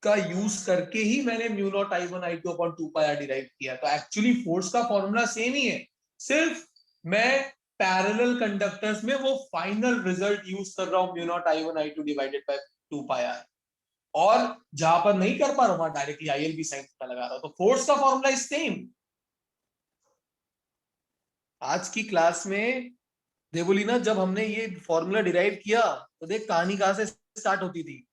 का यूज करके ही मैंने mu naught I1 I2 upon 2 pi r derive किया। तो एक्चुअली फोर्स का फॉर्मूला सेम ही है, सिर्फ मैं पैरेलल कंडक्टर्स में वो फाइनल रिजल्ट यूज कर रहा हूं mu naught I1 I2 divided by 2 pi r। और जहां पर नहीं कर पा रहा हूं वहां डायरेक्टली ILB साइन थीटा लगा रहा हूं। तो फोर्स का फॉर्मूला इज सेम। आज की क्लास में देवलीना जब हमने ये फॉर्मूला डिराइव किया तो देख कहानी कहां से स्टार्ट होती थी,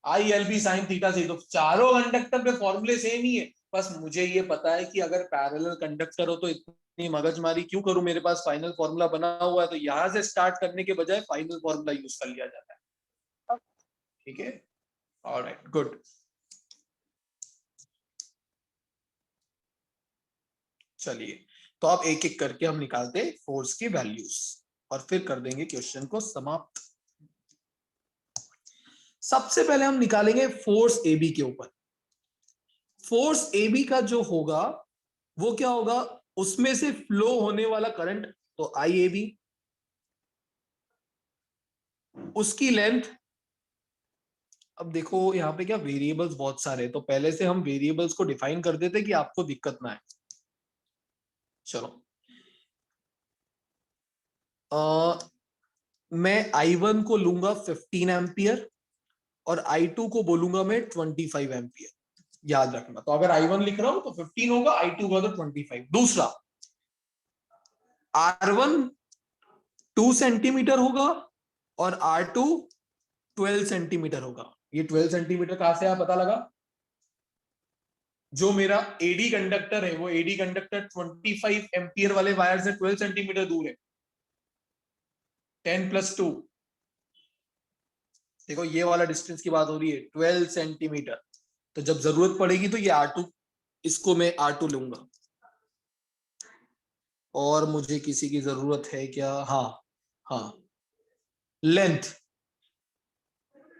ILB साइन थीटा से। तो चारों कंडक्टर पे फॉर्मूले सेम ही है। बस मुझे ये पता है कि अगर पैरेलल कंडक्टर हो तो इतनी मगजमारी क्यों करूं, मेरे पास फाइनल फॉर्मूला बना हुआ है, तो यहां से स्टार्ट करने के बजाय फाइनल फॉर्मूला यूज कर लिया जाता है। ठीक है, ऑलराइट गुड। चलिए तो अब एक एक करके हम निकालते फोर्स की वैल्यूज और फिर कर देंगे क्वेश्चन को समाप्त। सबसे पहले हम निकालेंगे फोर्स AB के ऊपर। फोर्स AB का जो होगा वो क्या होगा, उसमें से फ्लो होने वाला करंट, तो IAB, उसकी लेंथ। अब देखो यहाँ पे क्या वेरिएबल्स बहुत सारे, तो पहले से हम वेरिएबल्स को डिफाइन कर देते कि आपको दिक्कत ना आए। चलो मैं I1 को लूंगा 15 एम्पियर और I2 को बोलूंगा मैं 25 एम्पियर, याद रखना। तो अगर I1 लिख रहा हूं तो 15 होगा, I2 होगा तो 25। दूसरा R1 2 सेंटीमीटर होगा और R2 12 सेंटीमीटर होगा। ये 12 सेंटीमीटर कहां से पता लगा, जो मेरा AD कंडक्टर है वो AD कंडक्टर 25 एम्पियर वाले वायर से 12 सेंटीमीटर दूर है। 10 + 2, देखो ये वाला डिस्टेंस की बात हो रही है 12 सेंटीमीटर। तो जब जरूरत पड़ेगी तो ये R2, इसको मैं R2 लूंगा। और मुझे किसी की जरूरत है क्या, हाँ लेंथ,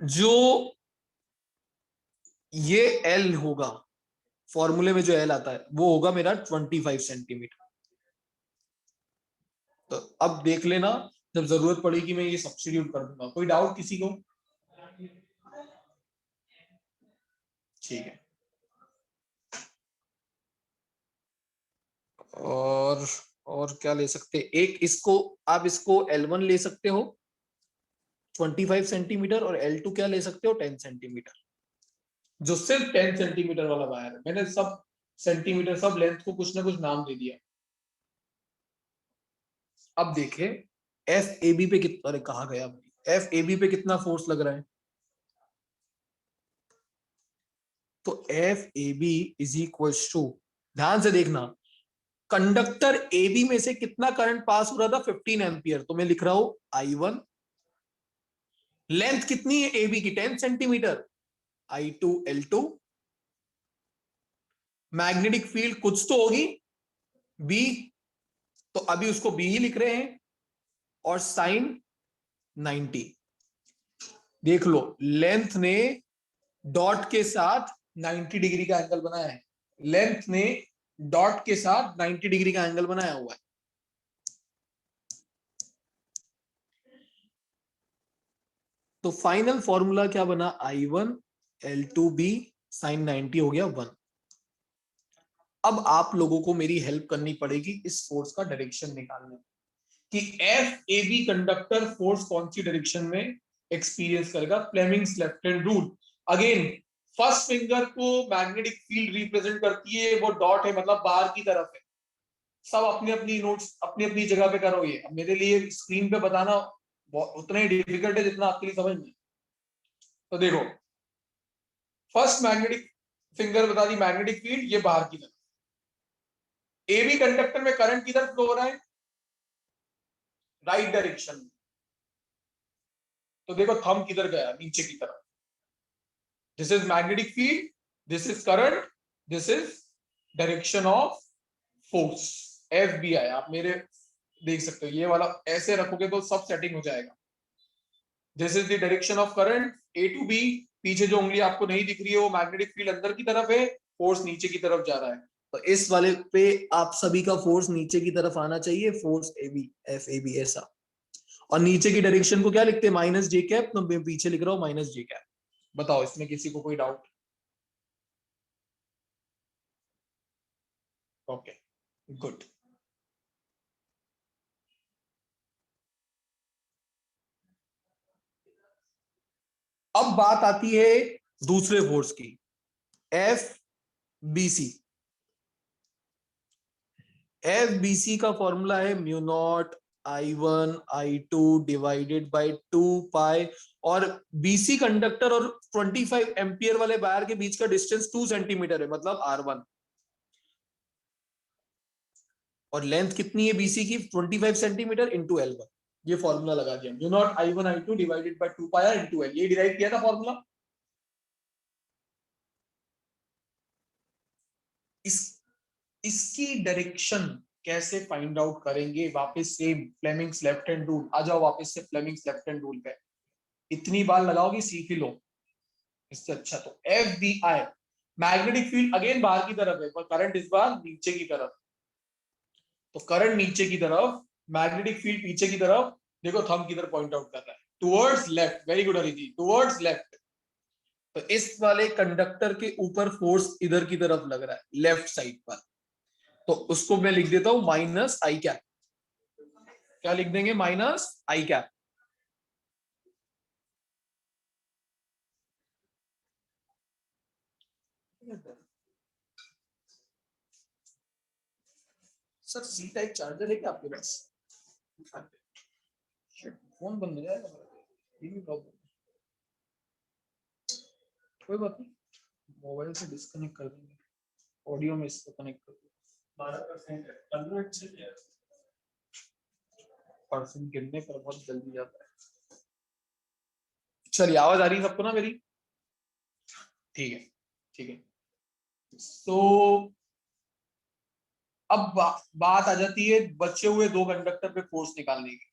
जो ये L होगा, फॉर्मूले में जो L आता है वो होगा मेरा 25 सेंटीमीटर। तो अब देख लेना, जब जरूरत पड़ेगी मैं ये सब्स्टिट्यूट कर दूंगा। कोई डाउट किसी को? ठीक है, और क्या ले सकते, एक इसको आप इसको L1 ले सकते हो 25 सेंटीमीटर, और L2 क्या ले सकते हो 10 सेंटीमीटर, जो सिर्फ 10 सेंटीमीटर वाला वायर है। मैंने सब सेंटीमीटर, सब लेंथ को कुछ ना कुछ नाम दे दिया। अब देखें FAB पे कितना, अरे कहा गया भाई, FAB पे कितना फोर्स लग रहा है, तो FAB इज इक्वल टू, ध्यान से देखना, कंडक्टर AB में से कितना करंट पास हो रहा था 15 एम्पियर, तो मैं लिख रहा हूं I1, लेंथ कितनी है AB की 10 centimetre, I2 L2, magnetic field कुछ तो होगी B, तो अभी उसको B ही लिख रहे हैं, और साइन 90। देख लो लेंथ ने डॉट के साथ 90 डिग्री का एंगल बनाया है, लेंथ ने डॉट के साथ 90 डिग्री का एंगल बनाया हुआ है। तो फाइनल फॉर्मूला क्या बना, I1 L2B साइन 90 हो गया 1। अब आप लोगों को मेरी हेल्प करनी पड़ेगी इस फोर्स का डायरेक्शन निकालने में, कि FAB कंडक्टर फोर्स कौन सी डायरेक्शन में एक्सपीरियंस करेगा, Fleming's left hand rule. Again first finger को मैग्नेटिक फील्ड रिप्रेजेंट करती है, वो डॉट है मतलब बाहर की तरफ है। सब अपनी अपनी नोट्स अपनी अपनी जगह पे करो। ये अब मेरे लिए स्क्रीन पे बताना उतना ही डिफिकल्ट है जितना आपके लिए समझ में। तो देखो फर्स्ट मैग्नेटिक फिंगर बता दी मैग्नेटिक फील्ड, ये बाहर की तरफ। AB कंडक्टर में करंट किधर फ्लो हो रहा है, राइट डायरेक्शन में। तो देखो थंब किधर गया, नीचे की तरफ। This is magnetic field, this is current, this is direction of force FB आया। आप मेरे देख सकते हो, ये वाला ऐसे रखोगे तो सब सेटिंग हो जाएगा। This is the direction of current A to B। पीछे जो उंगली आपको नहीं दिख रही है वो मैग्नेटिक फील्ड अंदर की तरफ है, फोर्स नीचे की तरफ जा रहा है। तो इस वाले पे आप सभी का फोर्स नीचे की तरफ आना चाहिए, फोर्स AB FAB ऐसा। और नीचे की डायरेक्शन को क्या लिखते हैं, माइनस जे कैप, तो मैं पीछे लिख रहा हूं माइनस जे कैप। बताओ इसमें किसी को कोई डाउट? Okay good. अब बात आती है दूसरे फोर्स की, FBC। FBC का फॉर्मूला है mu not I1 I2 divided by 2 पाई, और BC कंडक्टर और 25 एम्पियर वाले वायर के बीच का डिस्टेंस 2 सेंटीमीटर है, मतलब R1। और लेंथ कितनी है BC की 25 सेंटीमीटर इंटू L1। ये फॉर्मूला लगा दिया, mu naught I1 I2 divided by 2 pi into L, ये डिराइव किया था फॉर्मूला। इसकी डायरेक्शन कैसे फाइंड आउट करेंगे, वापस same Fleming's left hand rule. आ जाओ वापस से फ्लेमिंग्स लेफ्ट हैंड रूल पे, इतनी बार लगाओगे सीख ही लो इससे अच्छा। तो FBI मैग्नेटिक फील्ड अगेन बाहर की तरफ है, पर करंट इस बार नीचे की तरफ। तो करंट नीचे की तरफ, मैग्नेटिक फील्ड पीछे की तरफ। देखो थंब किधर पॉइंट आउट कर रहा है, टुवर्ड्स लेफ्ट। वेरी गुड हरी जी, टुवर्ड्स लेफ्ट। तो इस वाले कंडक्टर के ऊपर फोर्स इधर की तरफ लग रहा है, लेफ्ट साइड पर। तो उसको मैं लिख देता हूं माइनस आई कैप। क्या लिख देंगे, minus I cap. Sir C type charger है क्या आपके पास? फोन बंद हो जाएगा, ये भी प्रॉब्लम। कोई बात नहीं, मोबाइल से डिस्कनेक्ट कर देंगे, ऑडियो में इसको कनेक्ट कर देंगे। 12% गिरने पर बहुत जल्दी जाता है। चलिए आवाज आ रही है सबको ना मेरी? ठीक है ठीक है। तो अब बात आ जाती है बचे हुए दो कंडक्टर पे फोर्स निकालने की।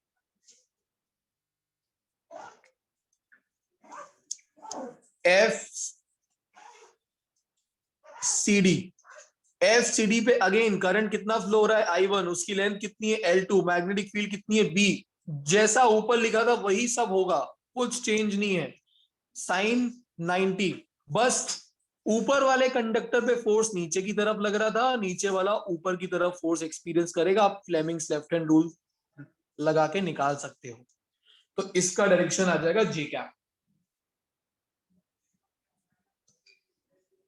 FCD पे अगेन करंट कितना फ्लो हो रहा है, I1, उसकी लेंथ कितनी है L2, मैग्नेटिक फील्ड कितनी है B। जैसा ऊपर लिखा था वही सब होगा, कुछ चेंज नहीं है, साइन 90। बस ऊपर वाले कंडक्टर पे फोर्स नीचे की तरफ लग रहा था, नीचे वाला ऊपर की तरफ फोर्स एक्सपीरियंस करेगा। आप फ्लेमिंग्स लेफ्ट हैंड रूल लगा के निकाल सकते हो। तो इसका डायरेक्शन आ जाएगा जे कैप।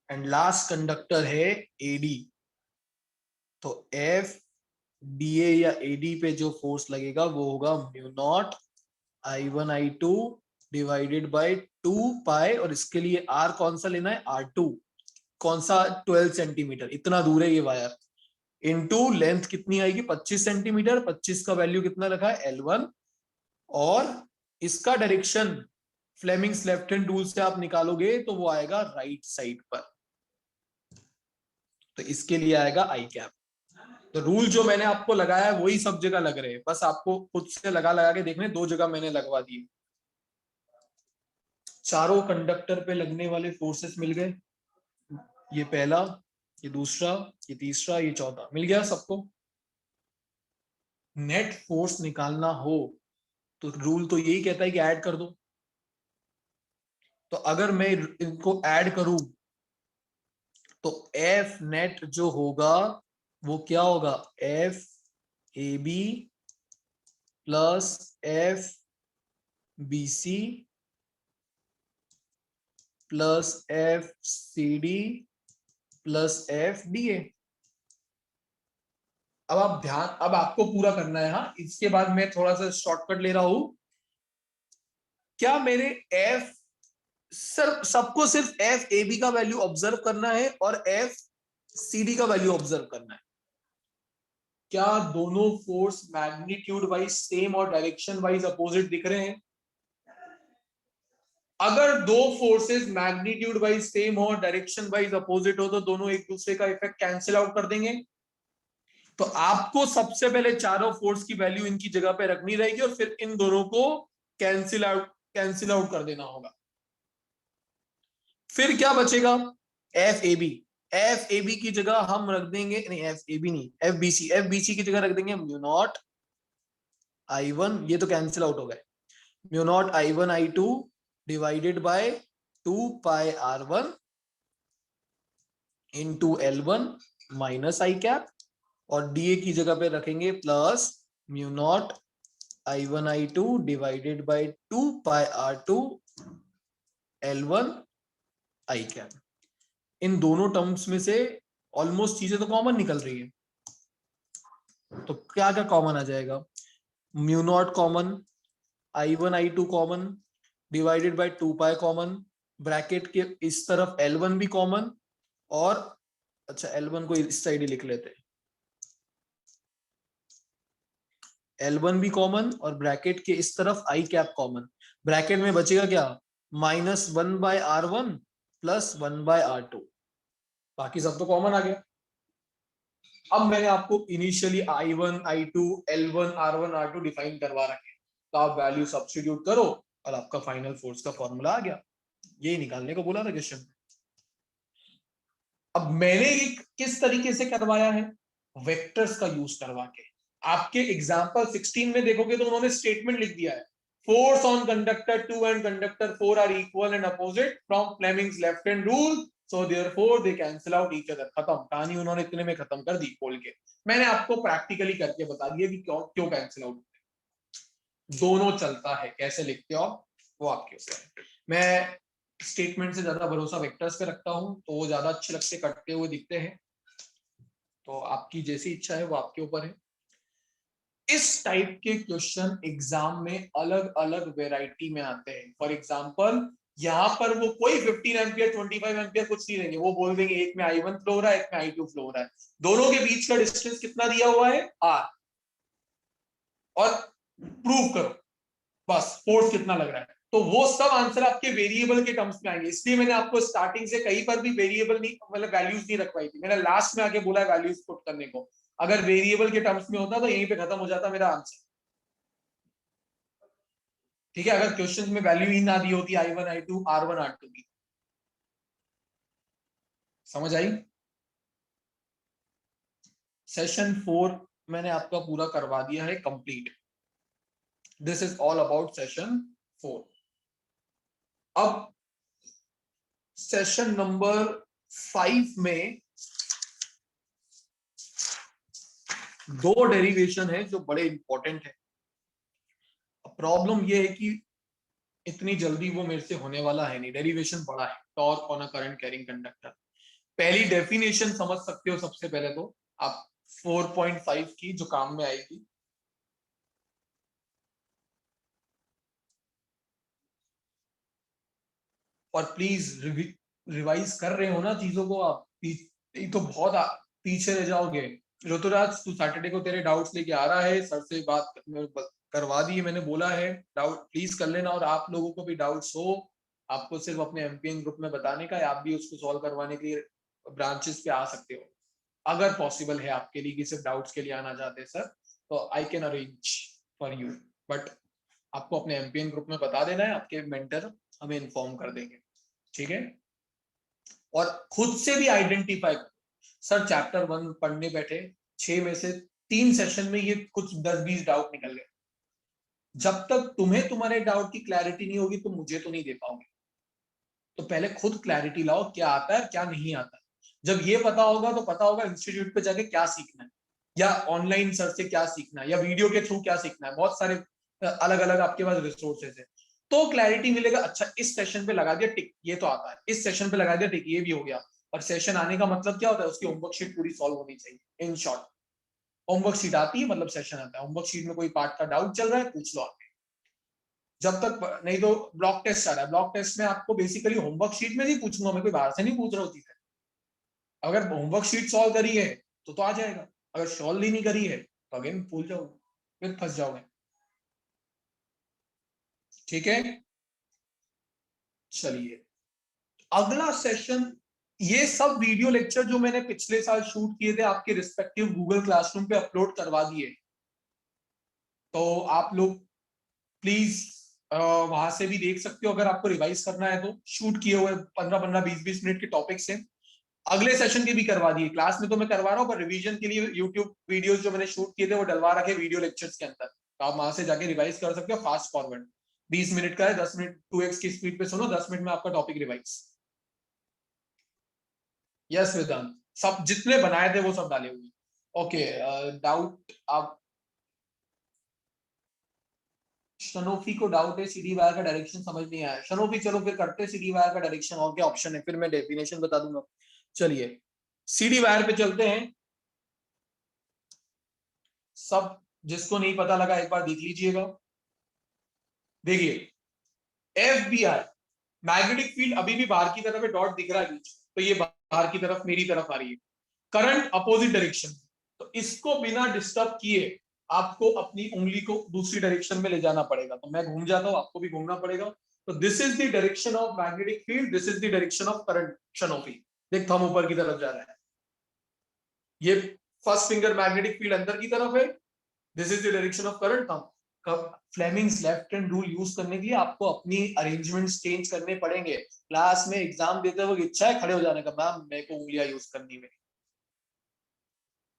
एंड लास्ट कंडक्टर है एडी। तो एफ डीए या एडी पे जो फोर्स लगेगा वो होगा mu not I1I2 divided by 2 पाई, और इसके लिए आर कौन सा लेना है, R2, कौन सा, 12 सेंटीमीटर, इतना दूर है ये वायर, इनटू लेंथ कितनी आएगी 25 सेंटीमीटर, 25 का वैल्यू कितना रखा है L1, और इसका direction Fleming's left hand rule से आप निकालोगे तो वो आएगा राइट साइड पर। तो इसके लिए आएगा आई कैप। तो रूल जो मैंने आपको लगाया है वही सब जगह लग रहे हैं, बस आपको खुद से लगा लगा के देखने, 2 जगह मैंने लगवा दिए। चारों कंडक्टर पे लगने वाले फोर्सेस मिल गए, ये पहला, ये दूसरा, ये तीसरा, ये चौथा, मिल गया सबको। नेट फोर्स निकालना हो तो रूल तो यही कहता है कि ऐड कर दो। तो अगर मैं इनको ऐड करूं तो एफ नेट जो होगा वो क्या होगा, F A B plus F B C plus F C D plus F D A. अब आपको पूरा करना है। हाँ, इसके बाद मैं थोड़ा सा शॉर्टकट ले रहा हूं। क्या मेरे एफ सबको सिर्फ एफ ए बी का वैल्यू ऑब्जर्व करना है और एफ सी डी का वैल्यू ऑब्जर्व करना है? क्या दोनों फोर्स मैग्नीट्यूड वाइज सेम और डायरेक्शन वाइज अपोजिट दिख रहे हैं? अगर दो फोर्सेस मैग्नीट्यूड वाइज सेम हो और डायरेक्शन वाइज अपोजिट हो तो दोनों एक दूसरे का इफेक्ट कैंसिल आउट कर देंगे। तो आपको सबसे पहले चारों फोर्स की वैल्यू इनकी जगह पे रखनी रहेगी और फिर इन दोनों को कैंसिल आउट कर देना होगा। फिर क्या बचेगा, एफ ए बी की जगह हम रख देंगे, नहीं एफ ए बी नहीं, एफ बी सी की जगह रख देंगे म्यू नॉट I1, ये तो कैंसिल आउट हो गए, mu not I1 I2 divided by 2 pi R1 into L1 minus I cap, और डीए की जगह पे रखेंगे plus mu not I1 I2 divided by 2 pi R2 L1 I cap. इन दोनों टर्म्स में से ऑलमोस्ट चीजें तो कॉमन निकल रही है, तो क्या क्या कॉमन आ जाएगा, mu naught common, I1 I2 common, divided by 2 pi common, bracket के इस तरफ L1 भी कॉमन, और अच्छा L1 को इस साइड ही लिख लेते हैं, L1 भी कॉमन और ब्रैकेट के इस तरफ आई कैप कॉमन। ब्रैकेट में बचेगा क्या, -1 bye R1 plus 1 bye R2, बाकी सब तो कॉमन आ गया। अब मैंने आपको initially I1 I2 L1 R1 R2 define करवा रखे, तो आप वैल्यू सब्स्टिट्यूट करो और आपका फाइनल फोर्स का फॉर्मूला आ गया। यही निकालने को बोला था क्वेश्चन। अब मैंने ये किस तरीके से करवाया है, वेक्टर्स का यूज करवा के। आपके एग्जांपल 16 में देखोगे तो उन्होंने स्टेटमेंट लिख दिया है, force on conductor 2 and conductor 4 are equal and opposite from Fleming's left hand rule, so therefore they cancel out each other. खत्म कहानी, उन्होंने इतने में खत्म कर दी खोल के। मैंने आपको प्रैक्टिकली करके बता दिया कि क्यों कैंसिल आउट होते हैं। दोनों चलता है, कैसे लिखते हो वो आपके ऊपर है। मैं स्टेटमेंट से ज्यादा भरोसा वेक्टर्स पे रखता हूं, तो वो ज्यादा अच्छे लगते, कटते हुए दिखते हैं। तो आपकी जैसी इच्छा है वो आपके ऊपर है। इस टाइप के क्वेश्चन एग्जाम में अलग अलग वेराइटी में आते हैं। फॉर एग्जांपल यहाँ पर वो कोई 15 एम्पियर 25 एम्पियर कुछ नहीं देंगे, वो बोल देंगे एक में I1 फ्लो हो रहा है, एक में I2 फ्लो हो रहा है, दोनों के बीच का डिस्टेंस कितना दिया हुआ है R, और प्रूव करो बस फोर्स कितना लग रहा है। तो वो सब आंसर आपके वेरिएबल के टर्म्स में आएंगे। इसलिए मैंने आपको स्टार्टिंग से कहीं पर भी वेरिएबल नहीं, मतलब वैल्यूज नहीं रखवाई थी। मैंने लास्ट में आके बोला वैल्यूज पुट करने को। अगर वेरिएबल के टर्म्स में होता तो यहीं पे खत्म हो जाता मेरा आंसर। ठीक है, अगर क्वेश्चन में वैल्यू ही ना दी होती I1 I2 R1 R2 की। समझ आई? सेशन 4 मैंने आपका पूरा करवा दिया है complete. This is all about session 4। अब सेशन नंबर 5 में 2 डेरिवेशन है जो बड़े इंपॉर्टेंट है। प्रॉब्लम ये है कि इतनी जल्दी वो मेरे से होने वाला है नहीं, डेरिवेशन बड़ा है। Torque on a current carrying conductor, पहली डेफिनेशन समझ सकते हो सबसे पहले तो आप 4.5 की, जो काम में आएगी। और प्लीज रिवाइज कर रहे हो ना चीजों को आप, तो बहुत पीछे रह जाओगे। ऋतुराज, तू सैटरडे को तेरे डाउट्स लेके आ रहा है, सर से बात करवा दी है, मैंने बोला है डाउट प्लीज कर लेना। और आप लोगों को भी डाउट्स हो, आपको सिर्फ अपने एमपीएन ग्रुप में बताने का है, आप भी उसको सॉल्व करवाने के लिए ब्रांचेस पे आ सकते हो अगर पॉसिबल है आपके लिए कि सिर्फ डाउट्स के लिए आना चाहते हैं सर, तो I can arrange for you. But आपको अपने एमपीएन ग्रुप में बता देना है, आपके मेंटर हमें इन्फॉर्म कर देंगे, ठीक है। और खुद से भी आइडेंटिफाई करो, सर चैप्टर 1 पढ़ने बैठे, 6 में से 3 सेशन में ये कुछ 10-20 डाउट निकल गए। जब तक तुम्हें तुम्हारे डाउट की क्लैरिटी नहीं होगी तो मुझे तो नहीं दे पाओगे। तो पहले खुद क्लैरिटी लाओ, क्या आता है क्या नहीं आता है। जब ये पता होगा तो पता होगा इंस्टीट्यूट पे जाके क्या सीखना है, या ऑनलाइन सर से क्या सीखना है, या वीडियो के थ्रू क्या सीखना है। बहुत सारे अलग अलग आपके पास रिसोर्सेज है, तो क्लैरिटी मिलेगा। अच्छा, इस सेशन पे लगा दिया टिक, ये तो आता है, इस सेशन पे लगा दिया टिक, ये भी हो गया। और सेशन आने का मतलब क्या होता है, उसकी होमवर्क शीट पूरी सॉल्व होनी चाहिए। इन शॉर्ट, होमवर्क शीट आती है मतलब सेशन आता है। होमवर्क शीट में कोई पार्ट का डाउट चल रहा है, पूछ लो आके। जब तक नहीं तो ब्लॉक टेस्ट आ रहा है, ब्लॉक टेस्ट में आपको बेसिकली होमवर्क शीट में ही पूछूंगा, मैं कोई बाहर से नहीं पूछ रहा हूँ चीजें। अगर होमवर्क शीट सॉल्व करी है तो आ जाएगा, अगर सॉल्व ही नहीं करी है तो अगेन भूल जाओगे, फिर फंस जाओगे, ठीक है। चलिए अगला सेशन, ये सब वीडियो लेक्चर जो मैंने पिछले साल शूट किए थे आपके रिस्पेक्टिव गूगल क्लासरूम पे अपलोड करवा दिए, तो आप लोग प्लीज वहां से भी देख सकते हो। अगर आपको रिवाइज करना है तो शूट किए हुए 15-15, 20-20 मिनट के टॉपिक्स हैं। अगले सेशन के भी करवा दिए, क्लास में तो मैं करवा रहा हूँ, पर रिवीजन के लिए यूट्यूब वीडियोस जो मैंने शूट किए थे वो डलवा रखे वीडियो लेक्चर्स के अंदर, तो आप वहां से जाके रिवाइज कर सकते हो। फास्ट फॉरवर्ड 20 मिनट का है, 10 मिनट 2x की स्पीड पे सुनो, 10 मिनट में आपका टॉपिक रिवाइज। यस वेदांत, सब जितने बनाए थे वो सब डाले हुए। ओके, डाउट आप शनोफी को डाउट है सीडी वायर का डायरेक्शन समझ नहीं आया। शनोफी चलो फिर करते हैं सीडी वायर का डायरेक्शन, और क्या ऑप्शन है, फिर मैं डेफिनेशन बता दूंगा। चलिए सीडी वायर पे चलते हैं। सब जिसको नहीं पता लगा एक बार देख लीजिएगा। देखिए एफबीआई मैग्नेटिक फील्ड अभी भी बाहर की तरफ है, डॉट दिख रहा है बीच, तो ये बाहर की तरफ मेरी तरफ आ रही है। करंट अपोजिट डायरेक्शन, तो इसको बिना डिस्टर्ब किए आपको अपनी उंगली को दूसरी डायरेक्शन में ले जाना पड़ेगा। तो मैं घूम जाता हूं, आपको भी घूमना पड़ेगा। तो this is the direction of magnetic field, this is the direction of current. Shanofi देख, थंब ऊपर की तरफ जा रहा है, ये फर्स्ट फिंगर मैग्नेटिक फील्ड अंदर की तरफ है, this is the direction of current. Thumb Fleming's left hand rule use करने के लिए आपको अपनी अरेंजमेंट्स चेंज करने पड़ेंगे। क्लास में एग्जाम देते वक्त इच्छा है खड़े हो जाने का, मैम मेरे को उंगलियां यूज करनी में,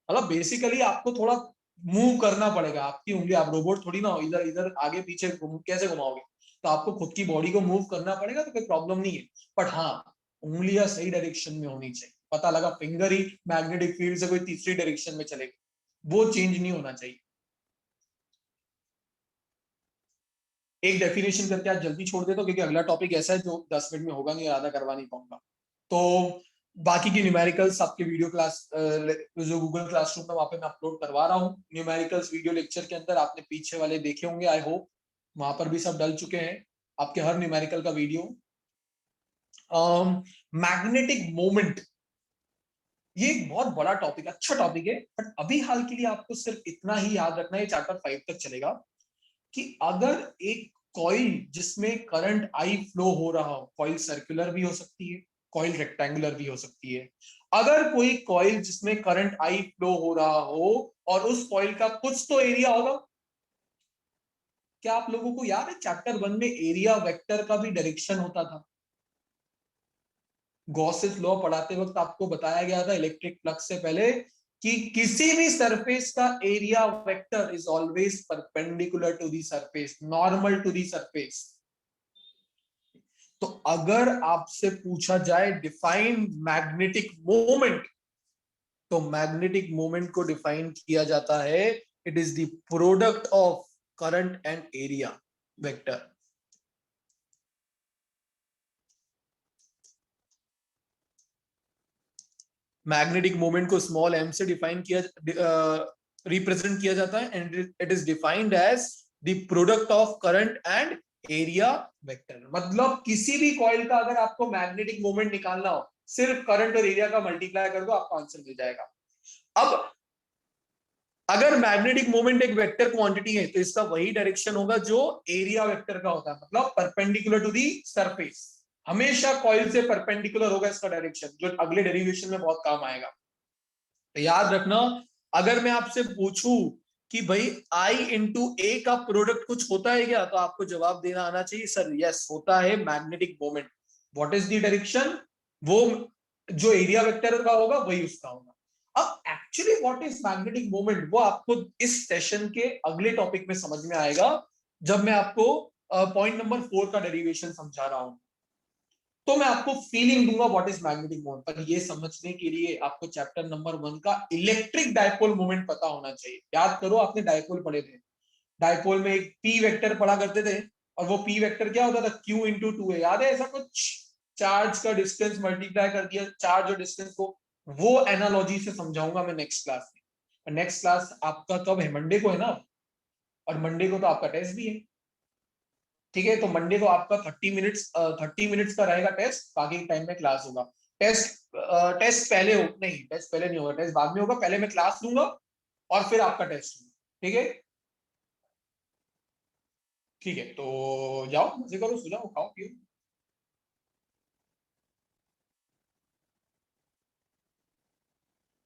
मतलब बेसिकली आपको थोड़ा मूव करना पड़ेगा आपकी उंगली। आप रोबोट थोड़ी ना हो, इधर इधर आगे पीछे कैसे घुमाओगे, तो आपको खुद की बॉडी को मूव करना पड़ेगा, तो कोई प्रॉब्लम नहीं है। बट हाँ, उंगलियां सही डायरेक्शन में होनी चाहिए। पता लगा फिंगर ही मैग्नेटिक फील्ड से कोई तीसरी डायरेक्शन में चलेगी, वो चेंज नहीं होना चाहिए। एक डेफिनेशन करके आज जल्दी छोड़ देता हूं, क्योंकि अगला टॉपिक ऐसा है जो 10 मिनट में होगा नहीं, आधा करवा नहीं पाऊंगा। तो बाकी की न्यूमेरिकल्स आपके वीडियो क्लास जो गूगल क्लासरूम में वहां पे मैं अपलोड करवा रहा हूँ। न्यूमेरिकल्स वीडियो लेक्चर के अंदर आपने पीछे वाले देखे होंगे, आई होप वहां पर भी सब डल चुके हैं आपके हर न्यूमेरिकल का वीडियो। मैग्नेटिक मोमेंट, ये एक बहुत बड़ा टॉपिक, अच्छा टॉपिक है, बट अभी हाल के लिए आपको सिर्फ इतना ही याद रखना है, चैप्टर 5 तक चलेगा, कि अगर एक कॉइल जिसमें करंट आई फ्लो हो रहा हो, कॉइल सर्कुलर भी हो सकती है, कॉइल रेक्टेंगुलर भी हो सकती है। अगर कोई कॉइल जिसमें करंट आई फ्लो हो रहा हो और उस कॉइल का कुछ तो एरिया होगा। क्या आप लोगों को याद है चैप्टर 1 में एरिया वेक्टर का भी डायरेक्शन होता था? गॉसेस लॉ पढ़ाते वक्त आपको बताया गया था इलेक्ट्रिक फ्लक्स से पहले कि किसी भी सरफेस का area vector is always perpendicular to the surface, normal to the surface. तो अगर आपसे पूछा जाए डिफाइन मैग्नेटिक मोमेंट, तो मैग्नेटिक मोमेंट को डिफाइन किया जाता है, it is the product of current and area vector. Magnetic moment को स्मॉल m से डिफाइन किया रिप्रेजेंट किया जाता है, and it is defined as the product of current and area vector. मतलब किसी भी कॉइल का अगर आपको मैग्नेटिक मोमेंट निकालना हो, सिर्फ करंट और एरिया का मल्टीप्लाई कर दो, आपको आंसर मिल जाएगा। अब अगर मैग्नेटिक मोमेंट एक वेक्टर क्वांटिटी है, तो इसका वही डायरेक्शन होगा जो एरिया वेक्टर का होता है, मतलब परपेंडिकुलर टू दी सरफेस। हमेशा कॉइल से परपेंडिकुलर होगा इसका डायरेक्शन, जो अगले डेरिवेशन में बहुत काम आएगा। तो याद रखना, अगर मैं आपसे पूछूं कि भाई I इंटू ए का प्रोडक्ट कुछ होता है क्या, तो आपको जवाब देना आना चाहिए सर यस होता है magnetic moment. What is the direction, वो जो एरिया वेक्टर का होगा वही उसका होगा। अब actually what is magnetic moment, वो आपको इस सेशन के अगले टॉपिक में समझ में आएगा, जब मैं आपको पॉइंट नंबर 4 का डेरिवेशन समझा रहा हूं, तो मैं आपको फीलिंग दूंगा व्हाट इज मैग्नेटिक मोमेंट। पर ये समझने के लिए आपको चैप्टर नंबर 1 का इलेक्ट्रिक डायपोल मोमेंट पता होना चाहिए। याद करो, आपने डायपोल पढ़े थे, डायपोल में एक पी वेक्टर पढ़ा करते थे, और वो पी वेक्टर क्या होता था, क्यू इंटू टू है, याद है ऐसा कुछ, चार्ज का डिस्टेंस मल्टीप्लाई कर दिया चार्ज और डिस्टेंस को। वो एनालॉजी से समझाऊंगा मैं नेक्स्ट क्लास में। नेक्स्ट क्लास आपका कब है, मंडे को है ना, और मंडे को तो आपका टेस्ट भी है, ठीक है। तो मंडे को आपका 30 मिनट्स का रहेगा टेस्ट, बाकी टाइम में क्लास होगा। टेस्ट पहले हो नहीं, टेस्ट पहले नहीं होगा, टेस्ट बाद में होगा, पहले मैं क्लास लूंगा और फिर आपका टेस्ट होगा, ठीक है। ठीक है, तो जाओ मजे करो, सो जाओ, खाओ पियो।